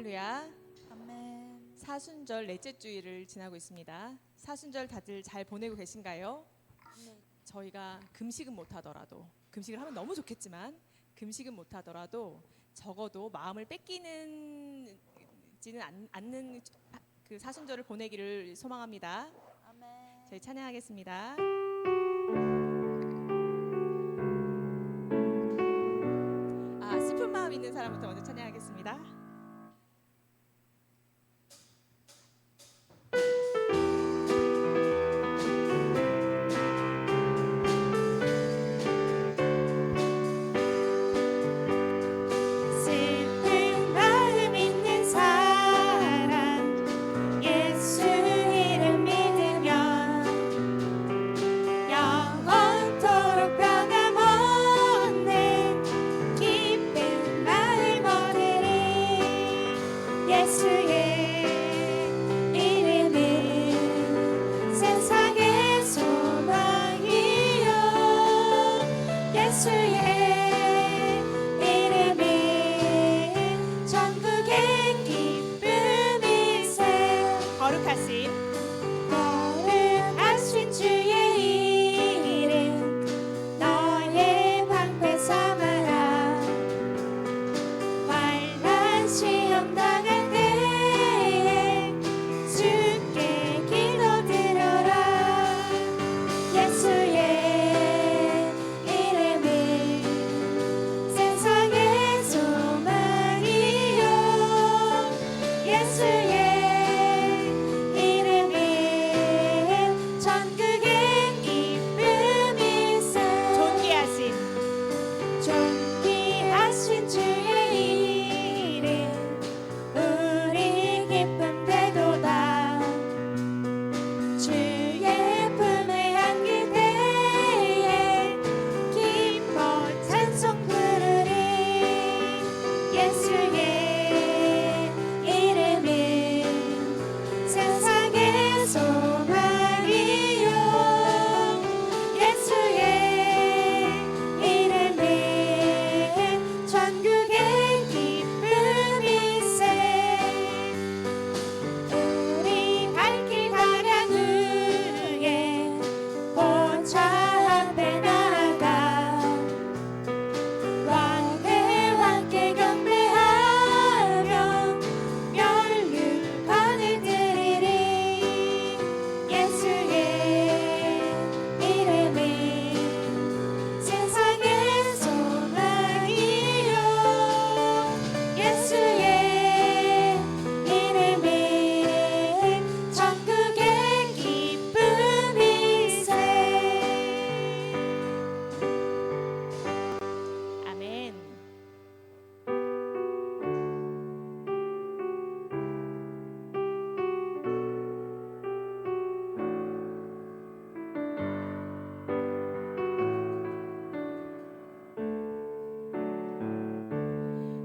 할렐루야. 아멘. 사순절 넷째 주일을 지나고 있습니다. 사순절 다들 잘 보내고 계신가요? 네. 저희가 금식은 못하더라도, 금식을 하면 너무 좋겠지만 금식은 못하더라도 적어도 마음을 뺏기지는 않는 그 사순절을 보내기를 소망합니다. 아멘. 저희 찬양하겠습니다. 슬픈 마음 있는 사람부터 먼저 찬양하겠습니다.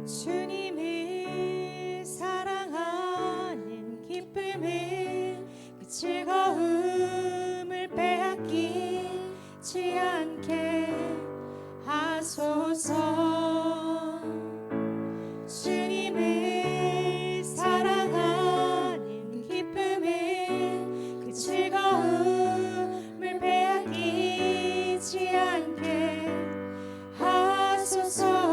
주님을 사랑하는 기쁨을 그 즐거움을 빼앗기지 않게 하소서. 주님을 사랑하는 기쁨을 그 즐거움을 빼앗기지 않게 하소서.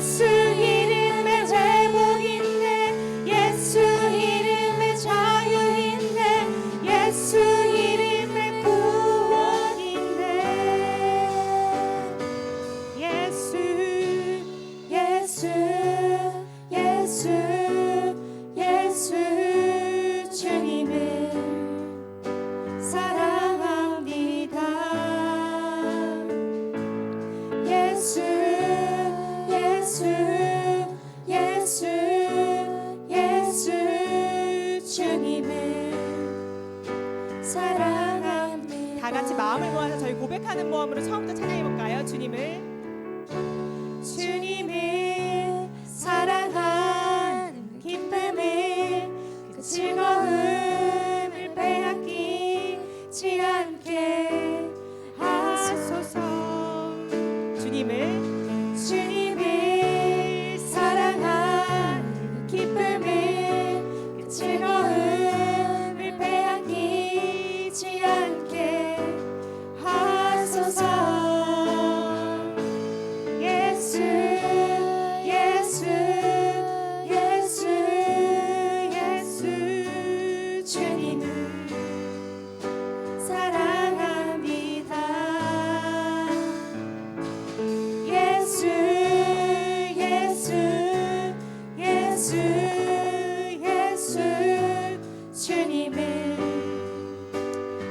예수 이름에 회복 있네. 예수 이름에 자유 있네. 예수 이름에 구원 있네. 예수 예수 예수 예수 주님을 사랑합니다. 예수 예수 예수 예수 주님을 사랑합니다. 다 같이 마음을 모아서 저희 고백하는 모험으로 처음부터 찬양해 볼까요? 주님을 사랑하는 기쁨을 그 즐거움을 빼앗기지 않게 하소서. 주님을 사랑하는 기쁨을 그 즐거움을 빼앗기지 않게 하소서. 예수 예수 예수 예수 주님을 사랑합니다. 예수 예수 예수 예수 주님을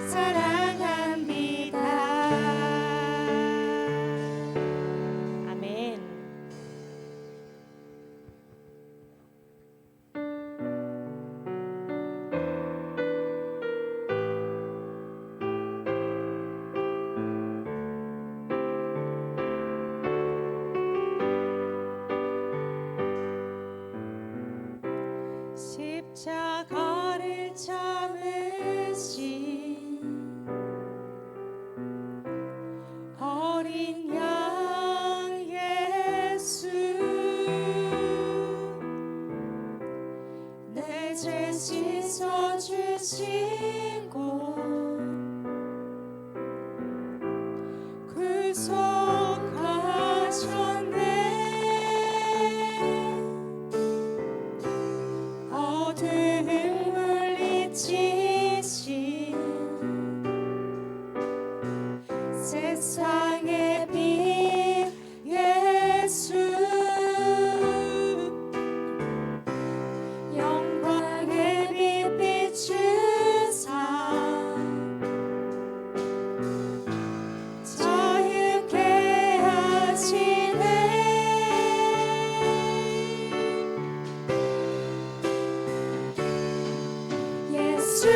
사랑합니다. 아멘. 십자가를 참으신 어린 양 예수, 내 죄 씻어주시고 구속하셨네. 어둠을 물리치신 세상의 빛 예수, 영광의 빛 비추사 자유케 하시네. 예수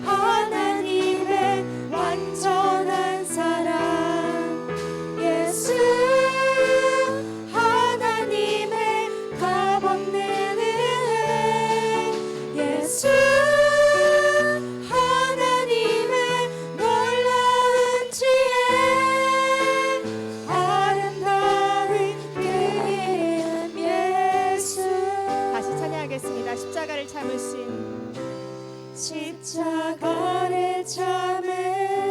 하나님의 완전한 사랑, 예수 하나님의 값없는 은, 예수 하나님의 놀라운 지혜, 아름다운 그 이름 예수. 다시 찬양하겠습니다. 십자가를 참으신 십자가를 참으신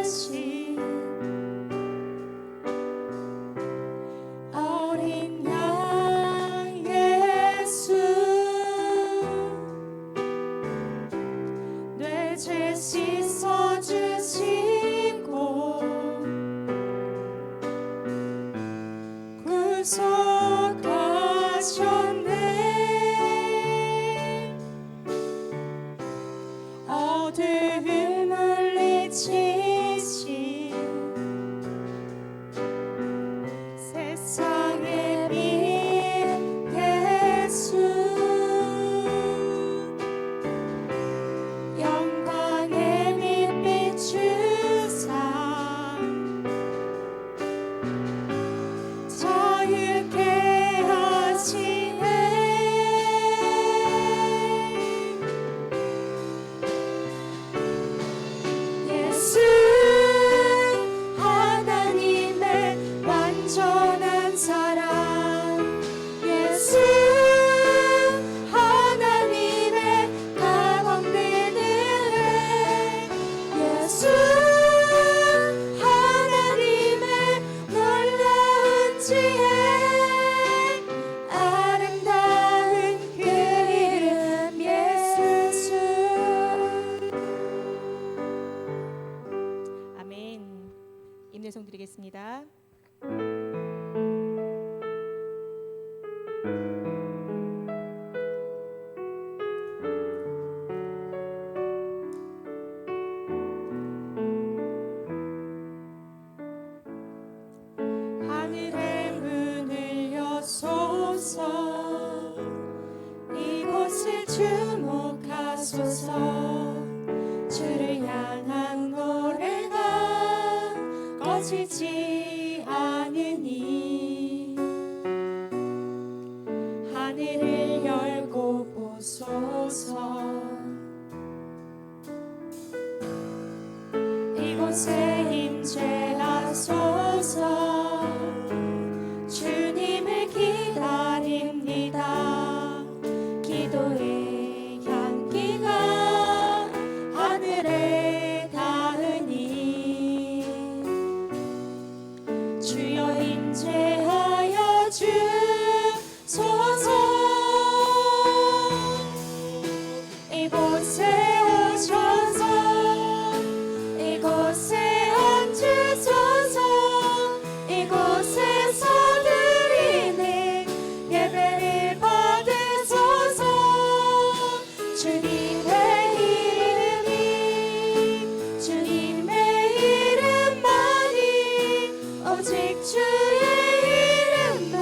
어린 양 예수, 내 죄 씻어주시고 구속하셨네. 어둠을 물리치신 세상의 빛 예수, 영광의 빛 비추사 자유케 하시네. 예수 하나님의 완전한 사랑, 예수 하나님의 값없는 은, 예수 하나님의 놀라운 지혜, 주목하소서. 주를 향한 노래가 꺼지지 않으니 하늘을 열고 보소서. 이곳에 임재하소서. 주님을 기다립니다. 기도의 향기가 하늘에 닿으니 주여 임재하여 주소서. 이곳에 오셔서 이곳에 앉으소서. 이곳에서 드리는 예배를 받으소서. 주님의 이름이 주님의 이름만이 오직 주의 이름만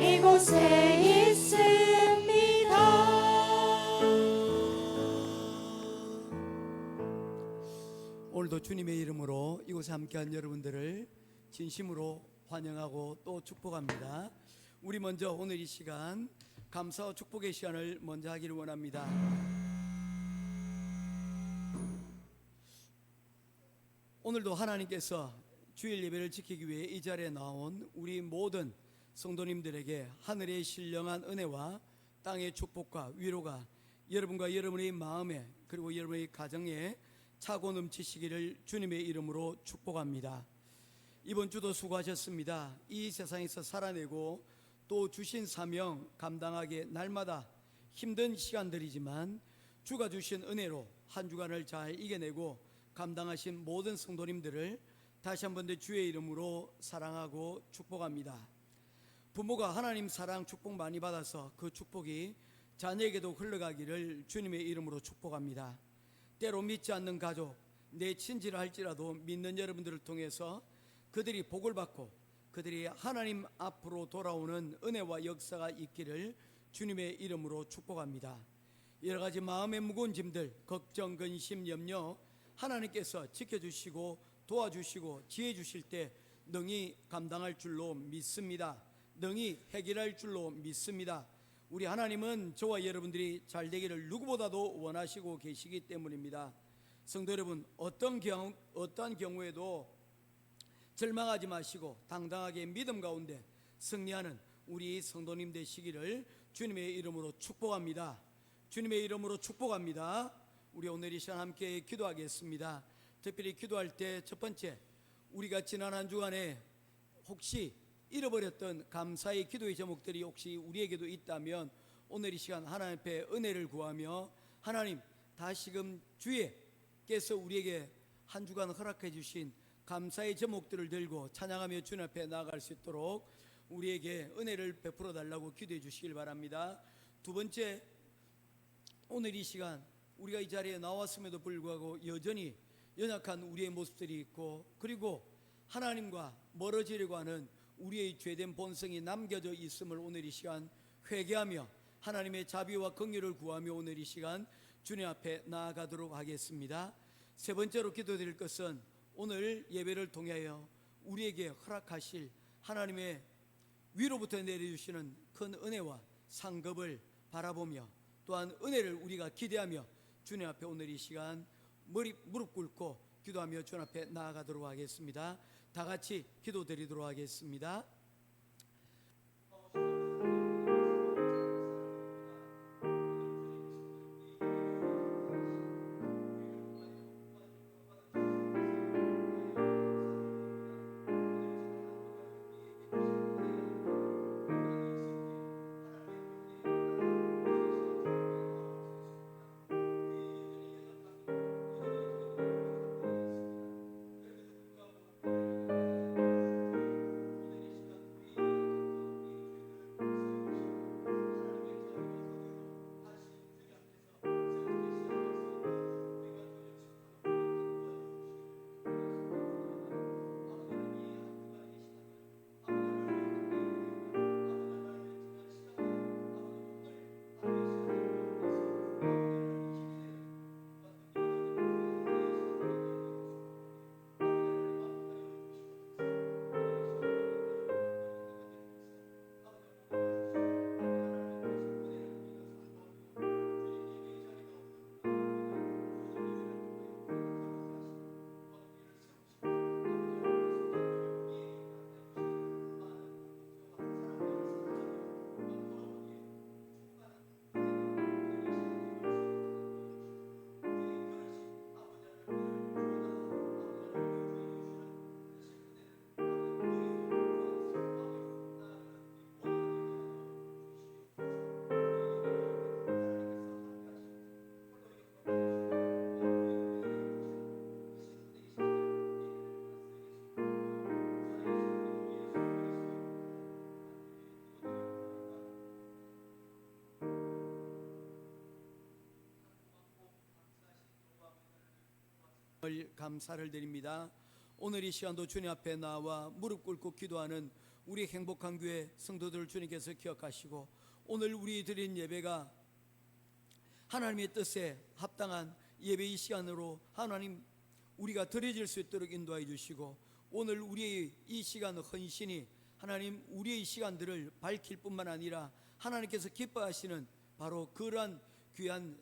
이곳에 있습니다. 오늘도 주님의 이름으로 이곳에 함께한 여러분들을 진심으로 환영하고 또 축복합니다. 우리 먼저 오늘 이 시간 감사와 축복의 시간을 먼저 하기를 원합니다. 오늘도 하나님께서 주일 예배를 지키기 위해 이 자리에 나온 우리 모든 성도님들에게 하늘의 신령한 은혜와 땅의 축복과 위로가 여러분과 여러분의 마음에 그리고 여러분의 가정에 차고 넘치시기를 주님의 이름으로 축복합니다. 이번 주도 수고하셨습니다. 이 세상에서 살아내고 또 주신 사명 감당하기에 날마다 힘든 시간들이지만 주가 주신 은혜로 한 주간을 잘 이겨내고 감당하신 모든 성도님들을 다시 한번 더 주의 이름으로 사랑하고 축복합니다. 부모가 하나님 사랑 축복 많이 받아서 그 축복이 자녀에게도 흘러가기를 주님의 이름으로 축복합니다. 때로 믿지 않는 가족, 내 친지라 할지라도 믿는 여러분들을 통해서 그들이 복을 받고 그들이 하나님 앞으로 돌아오는 은혜와 역사가 있기를 주님의 이름으로 축복합니다. 여러 가지 마음의 무거운 짐들, 걱정, 근심, 염려 하나님께서 지켜주시고 도와주시고 지혜 주실 때 능히 감당할 줄로 믿습니다. 능히 해결할 줄로 믿습니다. 우리 하나님은 저와 여러분들이 잘 되기를 누구보다도 원하시고 계시기 때문입니다. 성도 여러분, 어떤 경우에도 절망하지 마시고 당당하게 믿음 가운데 승리하는 우리 성도님 되시기를 주님의 이름으로 축복합니다. 주님의 이름으로 축복합니다. 우리 오늘 이 시간 함께 기도하겠습니다. 특별히 기도할 때 첫 번째, 우리가 지난 한 주간에 혹시 잃어버렸던 감사의 기도의 제목들이 혹시 우리에게도 있다면 오늘 이 시간 하나님 앞에 은혜를 구하며 하나님 다시금 주께서 우리에게 한 주간 허락해 주신 감사의 제목들을 들고 찬양하며 주님 앞에 나아갈 수 있도록 우리에게 은혜를 베풀어 달라고 기도해 주시길 바랍니다. 두 번째, 오늘 이 시간 우리가 이 자리에 나왔음에도 불구하고 여전히 연약한 우리의 모습들이 있고 그리고 하나님과 멀어지려고 하는 우리의 죄된 본성이 남겨져 있음을 오늘 이 시간 회개하며 하나님의 자비와 긍휼을 구하며 오늘 이 시간 주님 앞에 나아가도록 하겠습니다. 세 번째로 기도드릴 것은 오늘 예배를 통하여 우리에게 허락하실 하나님의 위로부터 내려주시는 큰 은혜와 상급을 바라보며 또한 은혜를 우리가 기대하며 주님 앞에 오늘 이 시간 무릎 꿇고 기도하며 주님 앞에 나아가도록 하겠습니다. 다 같이 기도드리도록 하겠습니다. 감사를 드립니다. 오늘 이 시간도 주님 앞에 나와 무릎 꿇고 기도하는 우리 행복한 교회 성도들을 주님께서 기억하시고 오늘 우리 드린 예배가 하나님의 뜻에 합당한 예배의 시간으로 하나님 우리가 드려질 수 있도록 인도해 주시고 오늘 우리의 이 시간 헌신이 하나님 우리의 시간들을 밝힐 뿐만 아니라 하나님께서 기뻐하시는 바로 그러한 귀한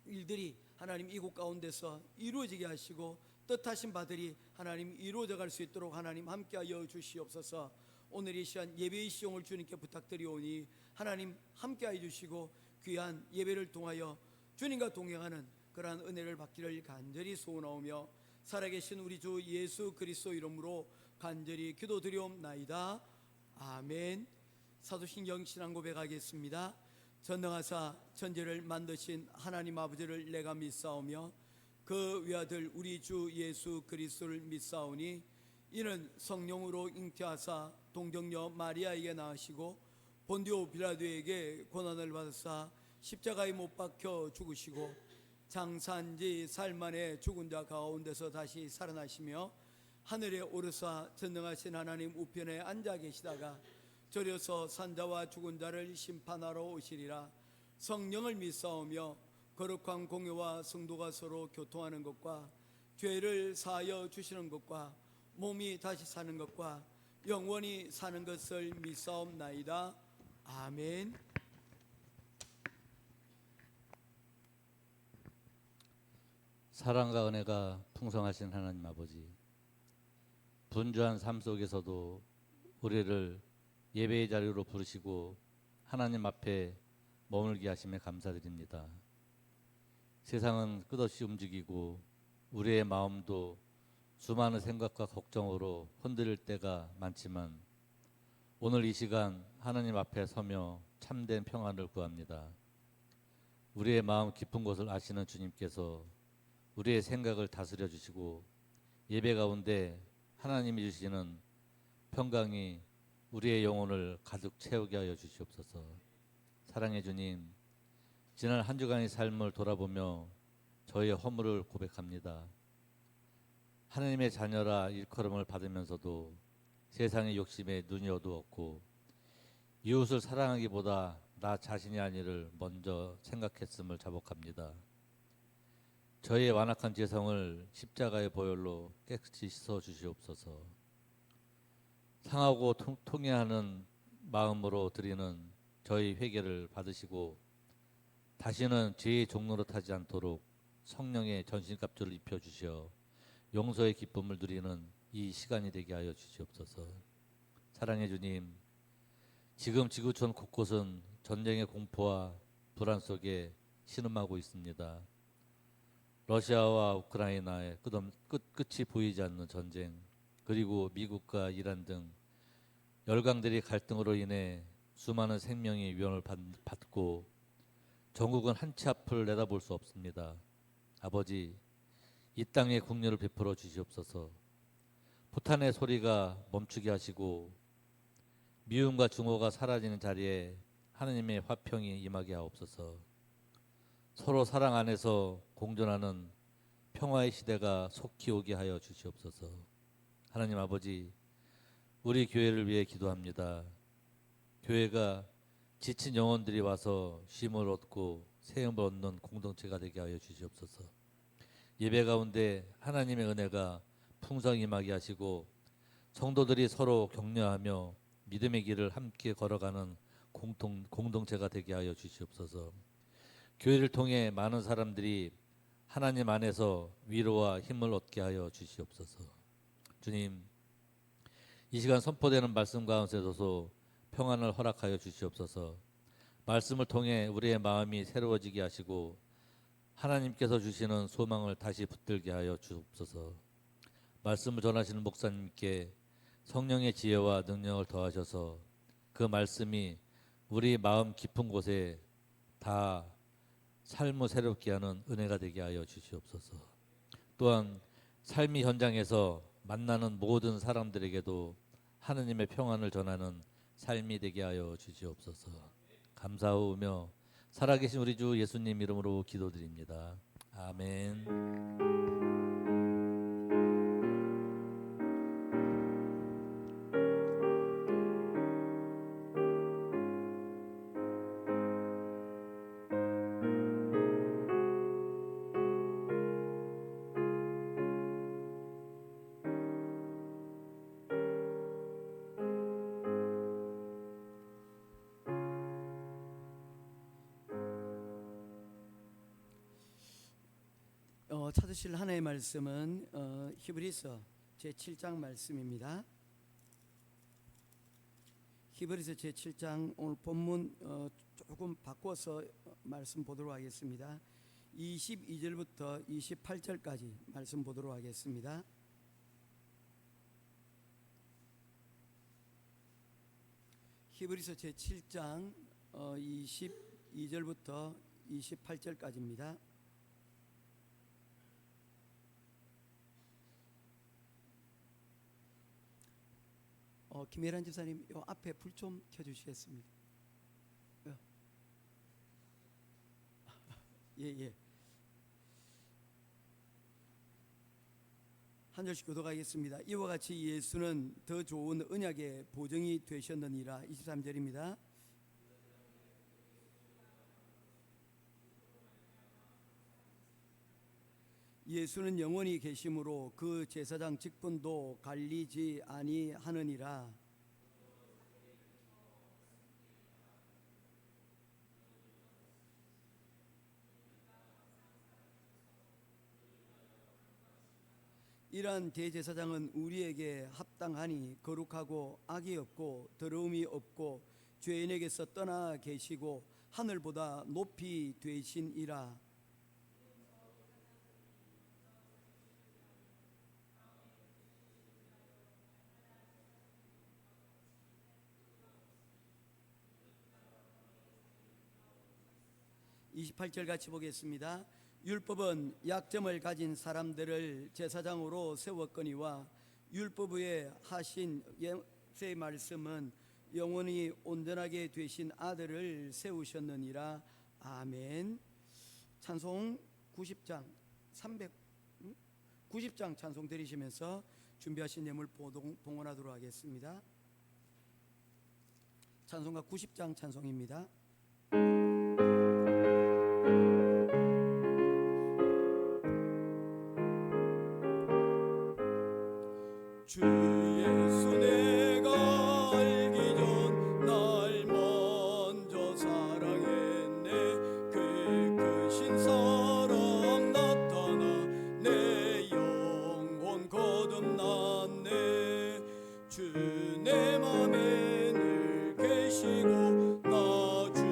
일들이 하나님 이곳 가운데서 이루어지게 하시고 뜻하신 바들이 하나님 이루어져 갈 수 있도록 하나님 함께하여 주시옵소서. 오늘 이 시간 예배의 시용을 주님께 부탁드리오니 하나님 함께하여 주시고 귀한 예배를 통하여 주님과 동행하는 그러한 은혜를 받기를 간절히 소원하오며 살아계신 우리 주 예수 그리스도 이름으로 간절히 기도드리옵나이다. 아멘. 사도신경 신앙 고백하겠습니다. 전능하사 천지를 만드신 하나님 아버지를 내가 믿사오며 그 외아들 우리 주 예수 그리스도를 믿사오니 이는 성령으로 잉태하사 동정녀 마리아에게 낳으시고 본디오 빌라도에게 고난을 받으사 십자가에 못 박혀 죽으시고 장사한 지 사흘 만에 죽은 자 가운데서 다시 살아나시며 하늘에 오르사 전능하신 하나님 우편에 앉아 계시다가 저려서 산자와 죽은 자를 심판하러 오시리라. 성령을 믿사오며 거룩한 공회와 성도가 서로 교통하는 것과 죄를 사하여 주시는 것과 몸이 다시 사는 것과 영원히 사는 것을 믿사옵나이다. 아멘. 사랑과 은혜가 풍성하신 하나님 아버지, 분주한 삶 속에서도 우리를 예배의 자리로 부르시고 하나님 앞에 머물게 하심에 감사드립니다. 세상은 끝없이 움직이고 우리의 마음도 수많은 생각과 걱정으로 흔들릴 때가 많지만 오늘 이 시간 하나님 앞에 서며 참된 평안을 구합니다. 우리의 마음 깊은 곳을 아시는 주님께서 우리의 생각을 다스려 주시고 예배 가운데 하나님이 주시는 평강이 우리의 영혼을 가득 채우게 하여 주시옵소서. 사랑의 주님, 지난 한 주간의 삶을 돌아보며 저희의 허물을 고백합니다. 하나님의 자녀라 일컬음을 받으면서도 세상의 욕심에 눈이 어두웠고 이웃을 사랑하기보다 나 자신이 아니를 먼저 생각했음을 자복합니다. 저희의 완악한 죄성을 십자가의 보혈로 깨끗이 씻어 주시옵소서. 상하고 통회하는 마음으로 드리는 저희 회개를 받으시고 다시는 죄의 종로로 타지 않도록 성령의 전신갑주를 입혀주시어 용서의 기쁨을 누리는 이 시간이 되게 하여 주시옵소서. 사랑의 주님, 지금 지구촌 곳곳은 전쟁의 공포와 불안 속에 신음하고 있습니다. 러시아와 우크라이나의 끝이 보이지 않는 전쟁, 그리고 미국과 이란 등 열강들이 갈등으로 인해 수많은 생명이 위험을 받고 전국은 한치 앞을 내다볼 수 없습니다. 아버지, 이 땅에 국류를 베풀어 주시옵소서. 포탄의 소리가 멈추게 하시고 미움과 증오가 사라지는 자리에 하나님의 화평이 임하게 하옵소서. 서로 사랑 안에서 공존하는 평화의 시대가 속히 오게 하여 주시옵소서. 하나님 아버지, 우리 교회를 위해 기도합니다. 교회가 지친 영혼들이 와서 쉼을 얻고 세움을 얻는 공동체가 되게 하여 주시옵소서. 예배 가운데 하나님의 은혜가 풍성히 임하게 하시고 성도들이 서로 격려하며 믿음의 길을 함께 걸어가는 공동체가 되게 하여 주시옵소서. 교회를 통해 많은 사람들이 하나님 안에서 위로와 힘을 얻게 하여 주시옵소서. 주님, 이 시간 선포되는 말씀 가운데서도 평안을 허락하여 주시옵소서. 말씀을 통해 우리의 마음이 새로워지게 하시고 하나님께서 주시는 소망을 다시 붙들게 하여 주옵소서. 말씀을 전하시는 목사님께 성령의 지혜와 능력을 더하셔서 그 말씀이 우리 마음 깊은 곳에 다 삶을 새롭게 하는 은혜가 되게 하여 주시옵소서. 또한 삶의 현장에서 만나는 모든 사람들에게도 하느님의 평안을 전하는 삶이 되게 하여 주시옵소서. 감사하오며 살아계신 우리 주 예수님 이름으로 기도드립니다. 아멘. 찾으실 하나의 말씀은 히브리서 제7장 말씀입니다. 히브리서 제7장 오늘 본문 조금 바꿔서 말씀 보도록 하겠습니다. 22절부터 28절까지 말씀 보도록 하겠습니다. 히브리서 제7장 22절부터 28절까지입니다. 김혜란 집사님, 요 앞에 불 좀 켜주시겠습니다. 예. 한 절씩 교독하겠습니다. 이와 같이 예수는 더 좋은 언약의 보증이 되셨느니라. 23절입니다. 예수는 영원히 계심으로 그 제사장 직분도 갈리지 아니하느니라. 이러한 대제사장은 우리에게 합당하니 거룩하고 악이 없고 더러움이 없고 죄인에게서 떠나 계시고 하늘보다 높이 되시니라. (28절) 같이 보겠습니다. 율법은 약점을 가진 사람들을 제사장으로 세웠거니와 율법 위에 하신 예수의 말씀은 영원히 온전하게 되신 아들을 세우셨느니라. 아멘. 찬송 90장 90장 찬송 드리시면서 준비하신 예물 봉헌하도록 하겠습니다. 찬송가 90장 찬송입니다. 주 예수 내가 알기 전 날 먼저 사랑했네. 그 크신 사랑 나타나 내 영혼 거듭났네. 주 내 맘에 늘 계시고 나 주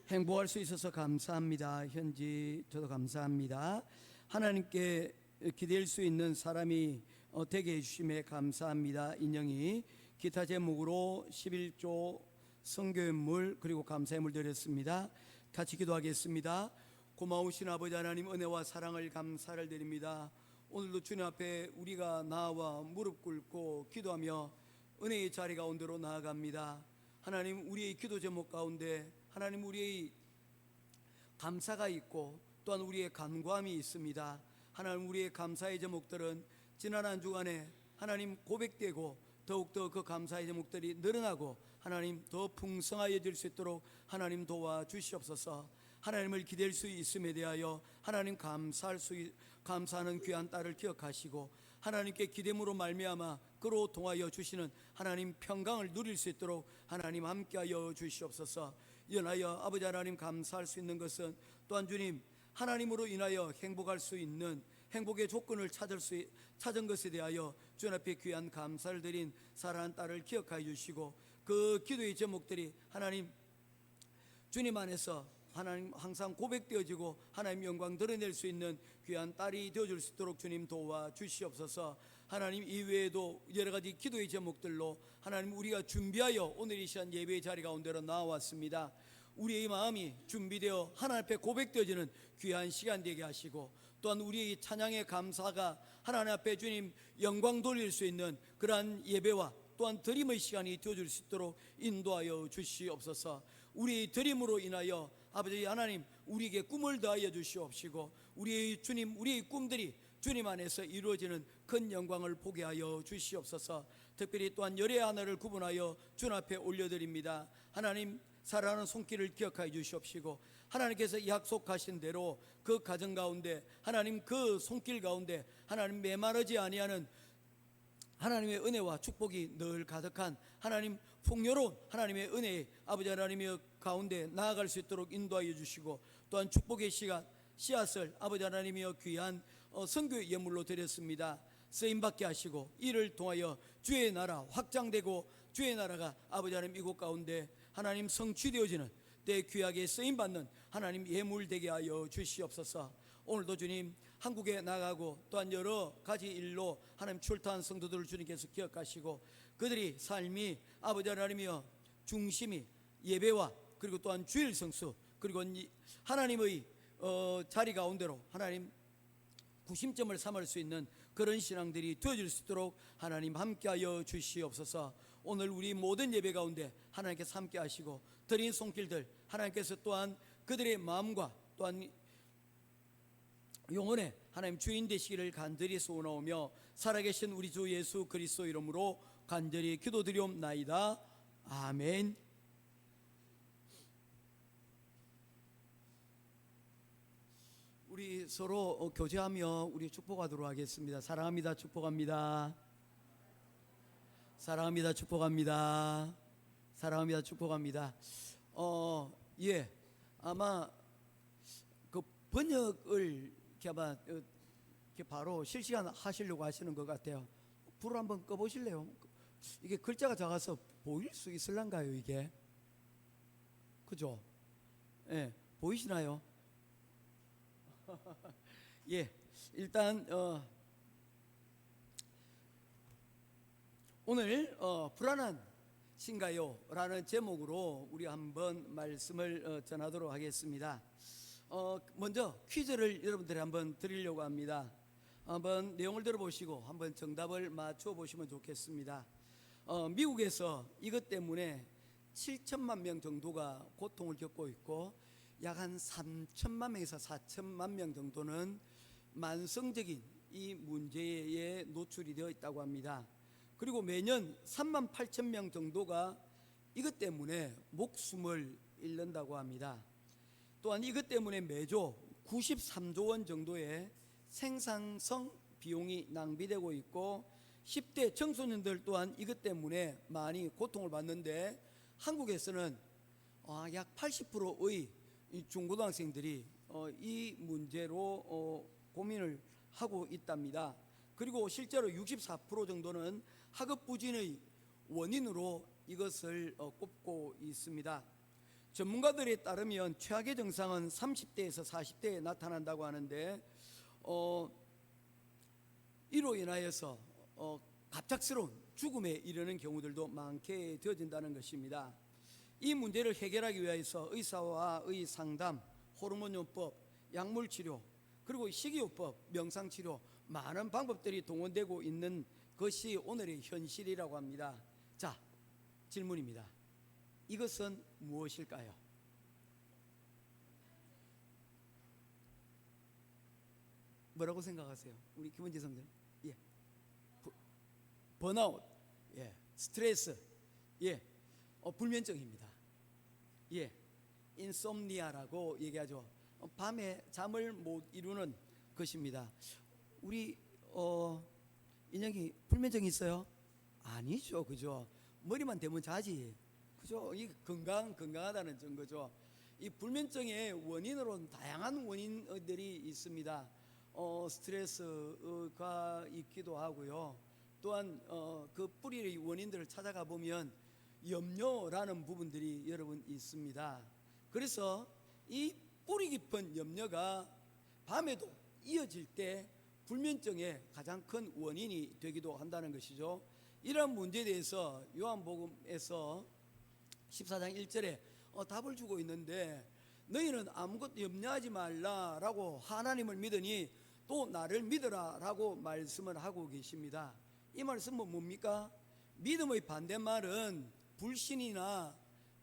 행복할 수 있어서 감사합니다. 현지 저도 감사합니다. 하나님께 기댈 수 있는 사람이 되게 해주심에 감사합니다. 인영이 기타 제목으로 11조 성교인물 그리고 감사의물 드렸습니다. 같이 기도하겠습니다. 고마우신 아버지 하나님, 은혜와 사랑을 감사를 드립니다. 오늘도 주님 앞에 우리가 나와 무릎 꿇고 기도하며 은혜의 자리 가운데로 나아갑니다. 하나님, 우리의 기도 제목 가운데 하나님, 우리의 감사가 있고 또한 우리의 간구함이 있습니다. 하나님, 우리의 감사의 제목들은 지난 한 주간에 하나님 고백되고 더욱더 그 감사의 제목들이 늘어나고 하나님 더 풍성하여질 수 있도록 하나님 도와주시옵소서. 하나님을 기댈 수 있음에 대하여 하나님 감사하는 귀한 딸을 기억하시고 하나님께 기대므로 말미암아 그로 통하여 주시는 하나님 평강을 누릴 수 있도록 하나님 함께하여 주시옵소서. 연하여 아버지 하나님, 감사할 수 있는 것은 또한 주님 하나님으로 인하여 행복할 수 있는 행복의 조건을 찾은 것에 대하여 주님 앞에 귀한 감사를 드린 사랑하는 딸을 기억하여 주시고 그 기도의 제목들이 하나님 주님 안에서 하나님 항상 고백되어지고 하나님 영광 드러낼 수 있는 귀한 딸이 되어줄 수 있도록 주님 도와주시옵소서. 하나님, 이외에도 여러 가지 기도의 제목들로 하나님 우리가 준비하여 오늘 이 시간 예배의 자리 가운데로 나왔습니다. 우리의 마음이 준비되어 하나님 앞에 고백되어지는 귀한 시간 되게 하시고 또한 우리의 찬양의 감사가 하나님 앞에 주님 영광 돌릴 수 있는 그러한 예배와 또한 드림의 시간이 되어줄 수 있도록 인도하여 주시옵소서. 우리의 드림으로 인하여 아버지 하나님 우리에게 꿈을 더하여 주시옵시고 우리의 주님, 우리의 꿈들이 주님 안에서 이루어지는 큰 영광을 보게 하여 주시옵소서. 특별히 또한 열의 하나를 구분하여 주님 앞에 올려드립니다. 하나님, 사랑하는 손길을 기억하여 주시옵시고 하나님께서 약속하신 대로 그 가정 가운데 하나님 그 손길 가운데 하나님 메마르지 아니하는 하나님의 은혜와 축복이 늘 가득한 하나님 풍요로운 하나님의 은혜의 아버지 하나님의 가운데 나아갈 수 있도록 인도하여 주시고 또한 축복의 시간 씨앗을 아버지 하나님이여 귀한 선교의 예물로 드렸습니다. 쓰임받게 하시고 이를 통하여 주의 나라 확장되고 주의 나라가 아버지 하나님 이곳 가운데 하나님 성취되어지는 때 귀하게 쓰임받는 하나님 예물 되게 하여 주시옵소서. 오늘도 주님 한국에 나가고 또한 여러 가지 일로 하나님 출타한 성도들을 주님께서 기억하시고 그들이 삶이 아버지 하나님이여 중심이 예배와 그리고 또한 주일 성수 그리고 하나님의 자리 가운데로 하나님 구심점을 삼을 수 있는 그런 신앙들이 되어질 수 있도록 하나님 함께하여 주시옵소서. 오늘 우리 모든 예배 가운데 하나님께서 함께 하시고 드린 손길들 하나님께서 또한 그들의 마음과 또한 영혼의 하나님 주인 되시기를 간절히 소원하오며 살아계신 우리 주 예수 그리스도 이름으로 간절히 기도드리옵나이다. 아멘. 우리 서로 교제하며 우리 축복하도록 하겠습니다. 사랑합니다. 축복합니다. 사랑합니다. 축복합니다. 사랑합니다. 축복합니다. 예, 아마 그 번역을 이렇게 아마 이렇게 바로 실시간 하시려고 하시는 것 같아요. 불을 한번 꺼보실래요? 이게 글자가 작아서 보일 수 있을란가요? 이게 그죠? 예, 보이시나요? 예, 일단 오늘 불안한 신가요? 라는 제목으로 우리 한번 말씀을 전하도록 하겠습니다. 먼저 퀴즈를 여러분들이 한번 드리려고 합니다. 한번 내용을 들어보시고 한번 정답을 맞춰 보시면 좋겠습니다. 미국에서 이것 때문에 7천만 명 정도가 고통을 겪고 있고 약 한 3천만 명에서 4천만 명 정도는 만성적인 이 문제에 노출이 되어 있다고 합니다. 그리고 매년 3만 8천 명 정도가 이것 때문에 목숨을 잃는다고 합니다. 또한 이것 때문에 매조 93조 원 정도의 생산성 비용이 낭비되고 있고 10대 청소년들 또한 이것 때문에 많이 고통을 받는데 한국에서는 약 80%의 중고등학생들이 이 문제로 고민을 하고 있답니다. 그리고 실제로 64% 정도는 학업 부진의 원인으로 이것을 꼽고 있습니다. 전문가들에 따르면 최악의 증상은 30대에서 40대에 나타난다고 하는데 이로 인하여서 갑작스러운 죽음에 이르는 경우들도 많게 되어진다는 것입니다. 이 문제를 해결하기 위해서 의사와의 상담, 호르몬요법, 약물치료, 그리고 식이요법, 명상치료 많은 방법들이 동원되고 있는 것이 오늘의 현실이라고 합니다. 자, 질문입니다. 이것은 무엇일까요? 뭐라고 생각하세요? 우리 김원재 성도님. 예. 번아웃, 예, 스트레스, 예, 불면증입니다. 예, 인솜니아라고 얘기하죠. 밤에 잠을 못 이루는 것입니다. 우리 인형이 불면증 있어요? 아니죠, 그죠? 머리만 대면 자지, 그죠? 이 건강하다는 증거죠. 이 불면증의 원인으로는 다양한 원인들이 있습니다. 스트레스가 있기도 하고요. 또한 그 뿌리의 원인들을 찾아가 보면 염려라는 부분들이 여러분 있습니다. 그래서 이 뿌리 깊은 염려가 밤에도 이어질 때 불면증의 가장 큰 원인이 되기도 한다는 것이죠. 이러한 문제에 대해서 요한복음에서 14장 1절에 답을 주고 있는데, 너희는 아무것도 염려하지 말라라고 하나님을 믿으니 또 나를 믿으라라고 말씀을 하고 계십니다. 이 말씀은 뭡니까? 믿음의 반대말은 불신이나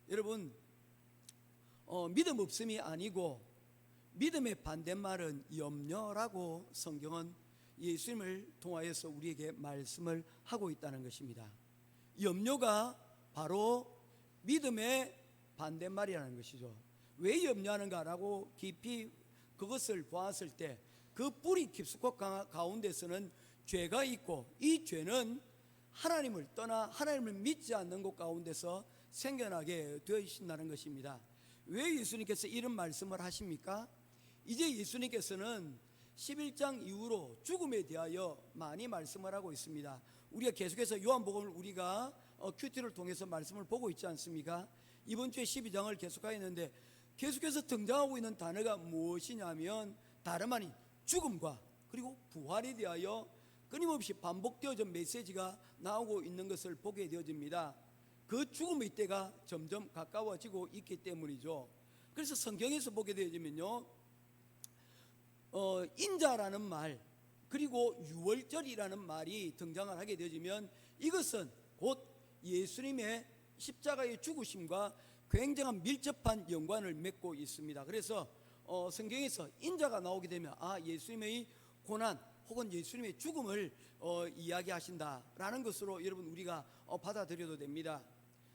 여러분 믿음 없음이 아니고, 믿음의 반대말은 염려라고 성경은 예수님을 통하여서 우리에게 말씀을 하고 있다는 것입니다. 염려가 바로 믿음의 반대말이라는 것이죠. 왜 염려하는가라고 깊이 그것을 보았을 때 그 뿌리 깊숙한 가운데서는 죄가 있고, 이 죄는 하나님을 떠나 하나님을 믿지 않는 것 가운데서 생겨나게 되어 있다는 것입니다. 왜 예수님께서 이런 말씀을 하십니까? 이제 예수님께서는 11장 이후로 죽음에 대하여 많이 말씀을 하고 있습니다. 우리가 계속해서 요한복음을 우리가 큐티를 통해서 말씀을 보고 있지 않습니까? 이번 주에 12장을 계속하였는데 계속해서 등장하고 있는 단어가 무엇이냐면 다름 아닌 죽음과 그리고 부활에 대하여 끊임없이 반복되어져 메시지가 나오고 있는 것을 보게 되어집니다. 그 죽음의 때가 점점 가까워지고 있기 때문이죠. 그래서 성경에서 보게 되어지면요, 인자라는 말 그리고 유월절이라는 말이 등장을 하게 되어지면 이것은 곧 예수님의 십자가의 죽으심과 굉장한 밀접한 연관을 맺고 있습니다. 그래서 성경에서 인자가 나오게 되면 예수님의 고난 혹은 예수님의 죽음을 이야기하신다라는 것으로 여러분 우리가 받아들여도 됩니다.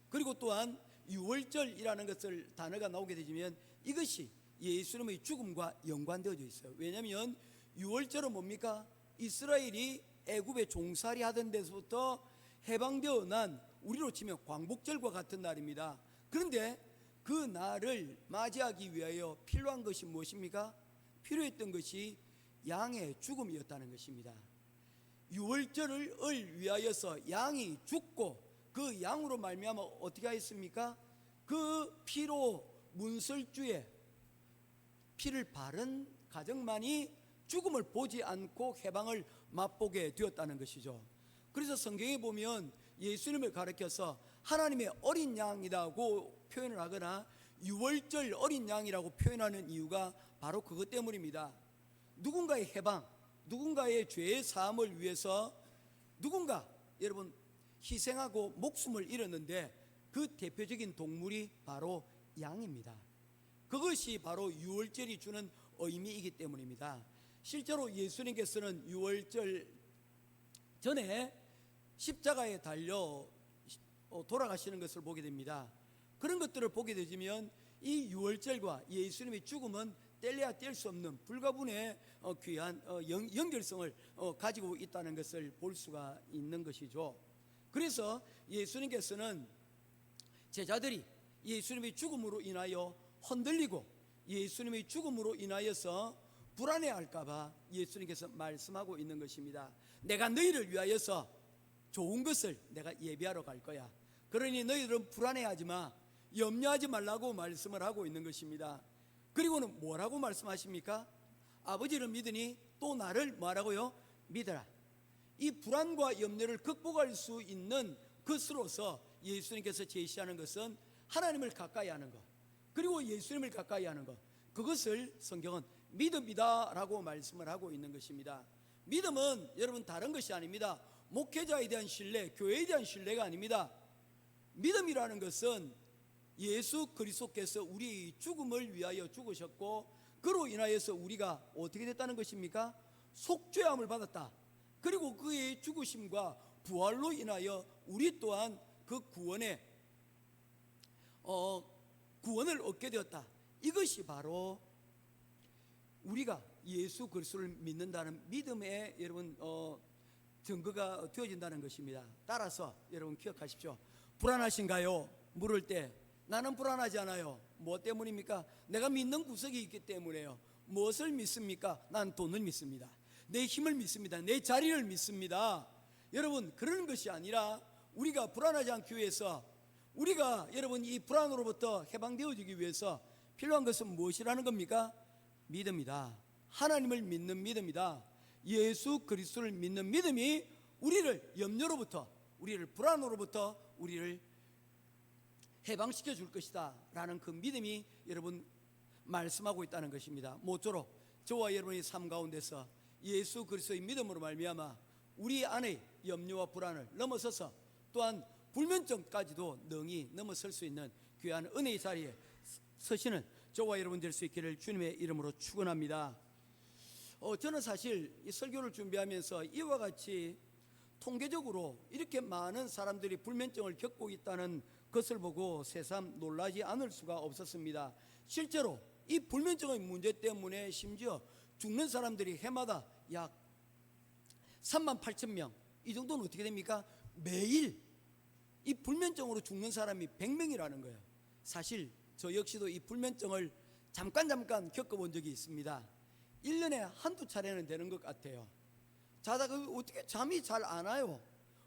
그리고 또한 유월절이라는 것을 단어가 나오게 되면 이것이 예수님의 죽음과 연관되어져 있어요. 왜냐하면 유월절은 뭡니까? 이스라엘이 애굽에 종살이 하던 데서부터 해방되어 난 우리로 치면 광복절과 같은 날입니다. 그런데 그 날을 맞이하기 위하여 필요한 것이 무엇입니까? 필요했던 것이 양의 죽음이었다는 것입니다. 유월절을 위하여서 양이 죽고 그 양으로 말미암아 어떻게 하였습니까? 그 피로 문설주에 피를 바른 가정만이 죽음을 보지 않고 해방을 맛보게 되었다는 것이죠. 그래서 성경에 보면 예수님을 가리켜서 하나님의 어린 양이라고 표현을 하거나 유월절 어린 양이라고 표현하는 이유가 바로 그것 때문입니다. 누군가의 해방, 누군가의 죄의 사함을 위해서 누군가 여러분 희생하고 목숨을 잃었는데 그 대표적인 동물이 바로 양입니다. 그것이 바로 유월절이 주는 의미이기 때문입니다. 실제로 예수님께서는 유월절 전에 십자가에 달려 돌아가시는 것을 보게 됩니다. 그런 것들을 보게 되면 이 유월절과 예수님의 죽음은 뗄래야 뗄 수 없는 불가분의 귀한 연결성을 가지고 있다는 것을 볼 수가 있는 것이죠. 그래서 예수님께서는 제자들이 예수님의 죽음으로 인하여 흔들리고 예수님의 죽음으로 인하여서 불안해할까봐 예수님께서 말씀하고 있는 것입니다. 내가 너희를 위하여서 좋은 것을 내가 예비하러 갈 거야. 그러니 너희들은 불안해하지 마. 염려하지 말라고 말씀을 하고 있는 것입니다. 그리고는 뭐라고 말씀하십니까? 아버지를 믿으니 또 나를 뭐라고요? 믿어라. 이 불안과 염려를 극복할 수 있는 것으로서 예수님께서 제시하는 것은 하나님을 가까이 하는 것, 그리고 예수님을 가까이 하는 것, 그것을 성경은 믿음이다 라고 말씀을 하고 있는 것입니다. 믿음은 여러분 다른 것이 아닙니다. 목회자에 대한 신뢰, 교회에 대한 신뢰가 아닙니다. 믿음이라는 것은 예수 그리스도께서 우리 죽음을 위하여 죽으셨고 그로 인하여서 우리가 어떻게 됐다는 것입니까? 속죄함을 받았다. 그리고 그의 죽으심과 부활로 인하여 우리 또한 그 구원을 얻게 되었다. 이것이 바로 우리가 예수 그리스도를 믿는다는 믿음의 여러분 증거가 되어진다는 것입니다. 따라서 여러분 기억하십시오. 불안하신가요? 물을 때 나는 불안하지 않아요. 무엇 때문입니까? 내가 믿는 구석이 있기 때문에요. 무엇을 믿습니까? 난 돈을 믿습니다. 내 힘을 믿습니다. 내 자리를 믿습니다. 여러분 그러는 것이 아니라 우리가 불안하지 않기 위해서, 우리가 여러분 이 불안으로부터 해방되어지기 위해서 필요한 것은 무엇이라는 겁니까? 믿음이다. 하나님을 믿는 믿음이다. 예수 그리스도를 믿는 믿음이 우리를 염려로부터, 우리를 불안으로부터 우리를 해방시켜 줄 것이다 라는 그 믿음이 여러분 말씀하고 있다는 것입니다. 모쪼록 저와 여러분의 삶 가운데서 예수 그리스도의 믿음으로 말미암아 우리 안의 염려와 불안을 넘어서서 또한 불면증까지도 능히 넘어설 수 있는 귀한 은혜의 자리에 서시는 저와 여러분 될 수 있기를 주님의 이름으로 축원합니다. 저는 사실 이 설교를 준비하면서 이와 같이 통계적으로 이렇게 많은 사람들이 불면증을 겪고 있다는 것을 보고 새삼 놀라지 않을 수가 없었습니다. 실제로 이 불면증의 문제 때문에 심지어 죽는 사람들이 해마다 약 3만 8천 명, 이 정도는 어떻게 됩니까? 매일 이 불면증으로 죽는 사람이 100명이라는 거예요. 사실 저 역시도 이 불면증을 잠깐 겪어본 적이 있습니다. 1년에 한두 차례는 되는 것 같아요. 자다가 어떻게 잠이 잘 안 와요.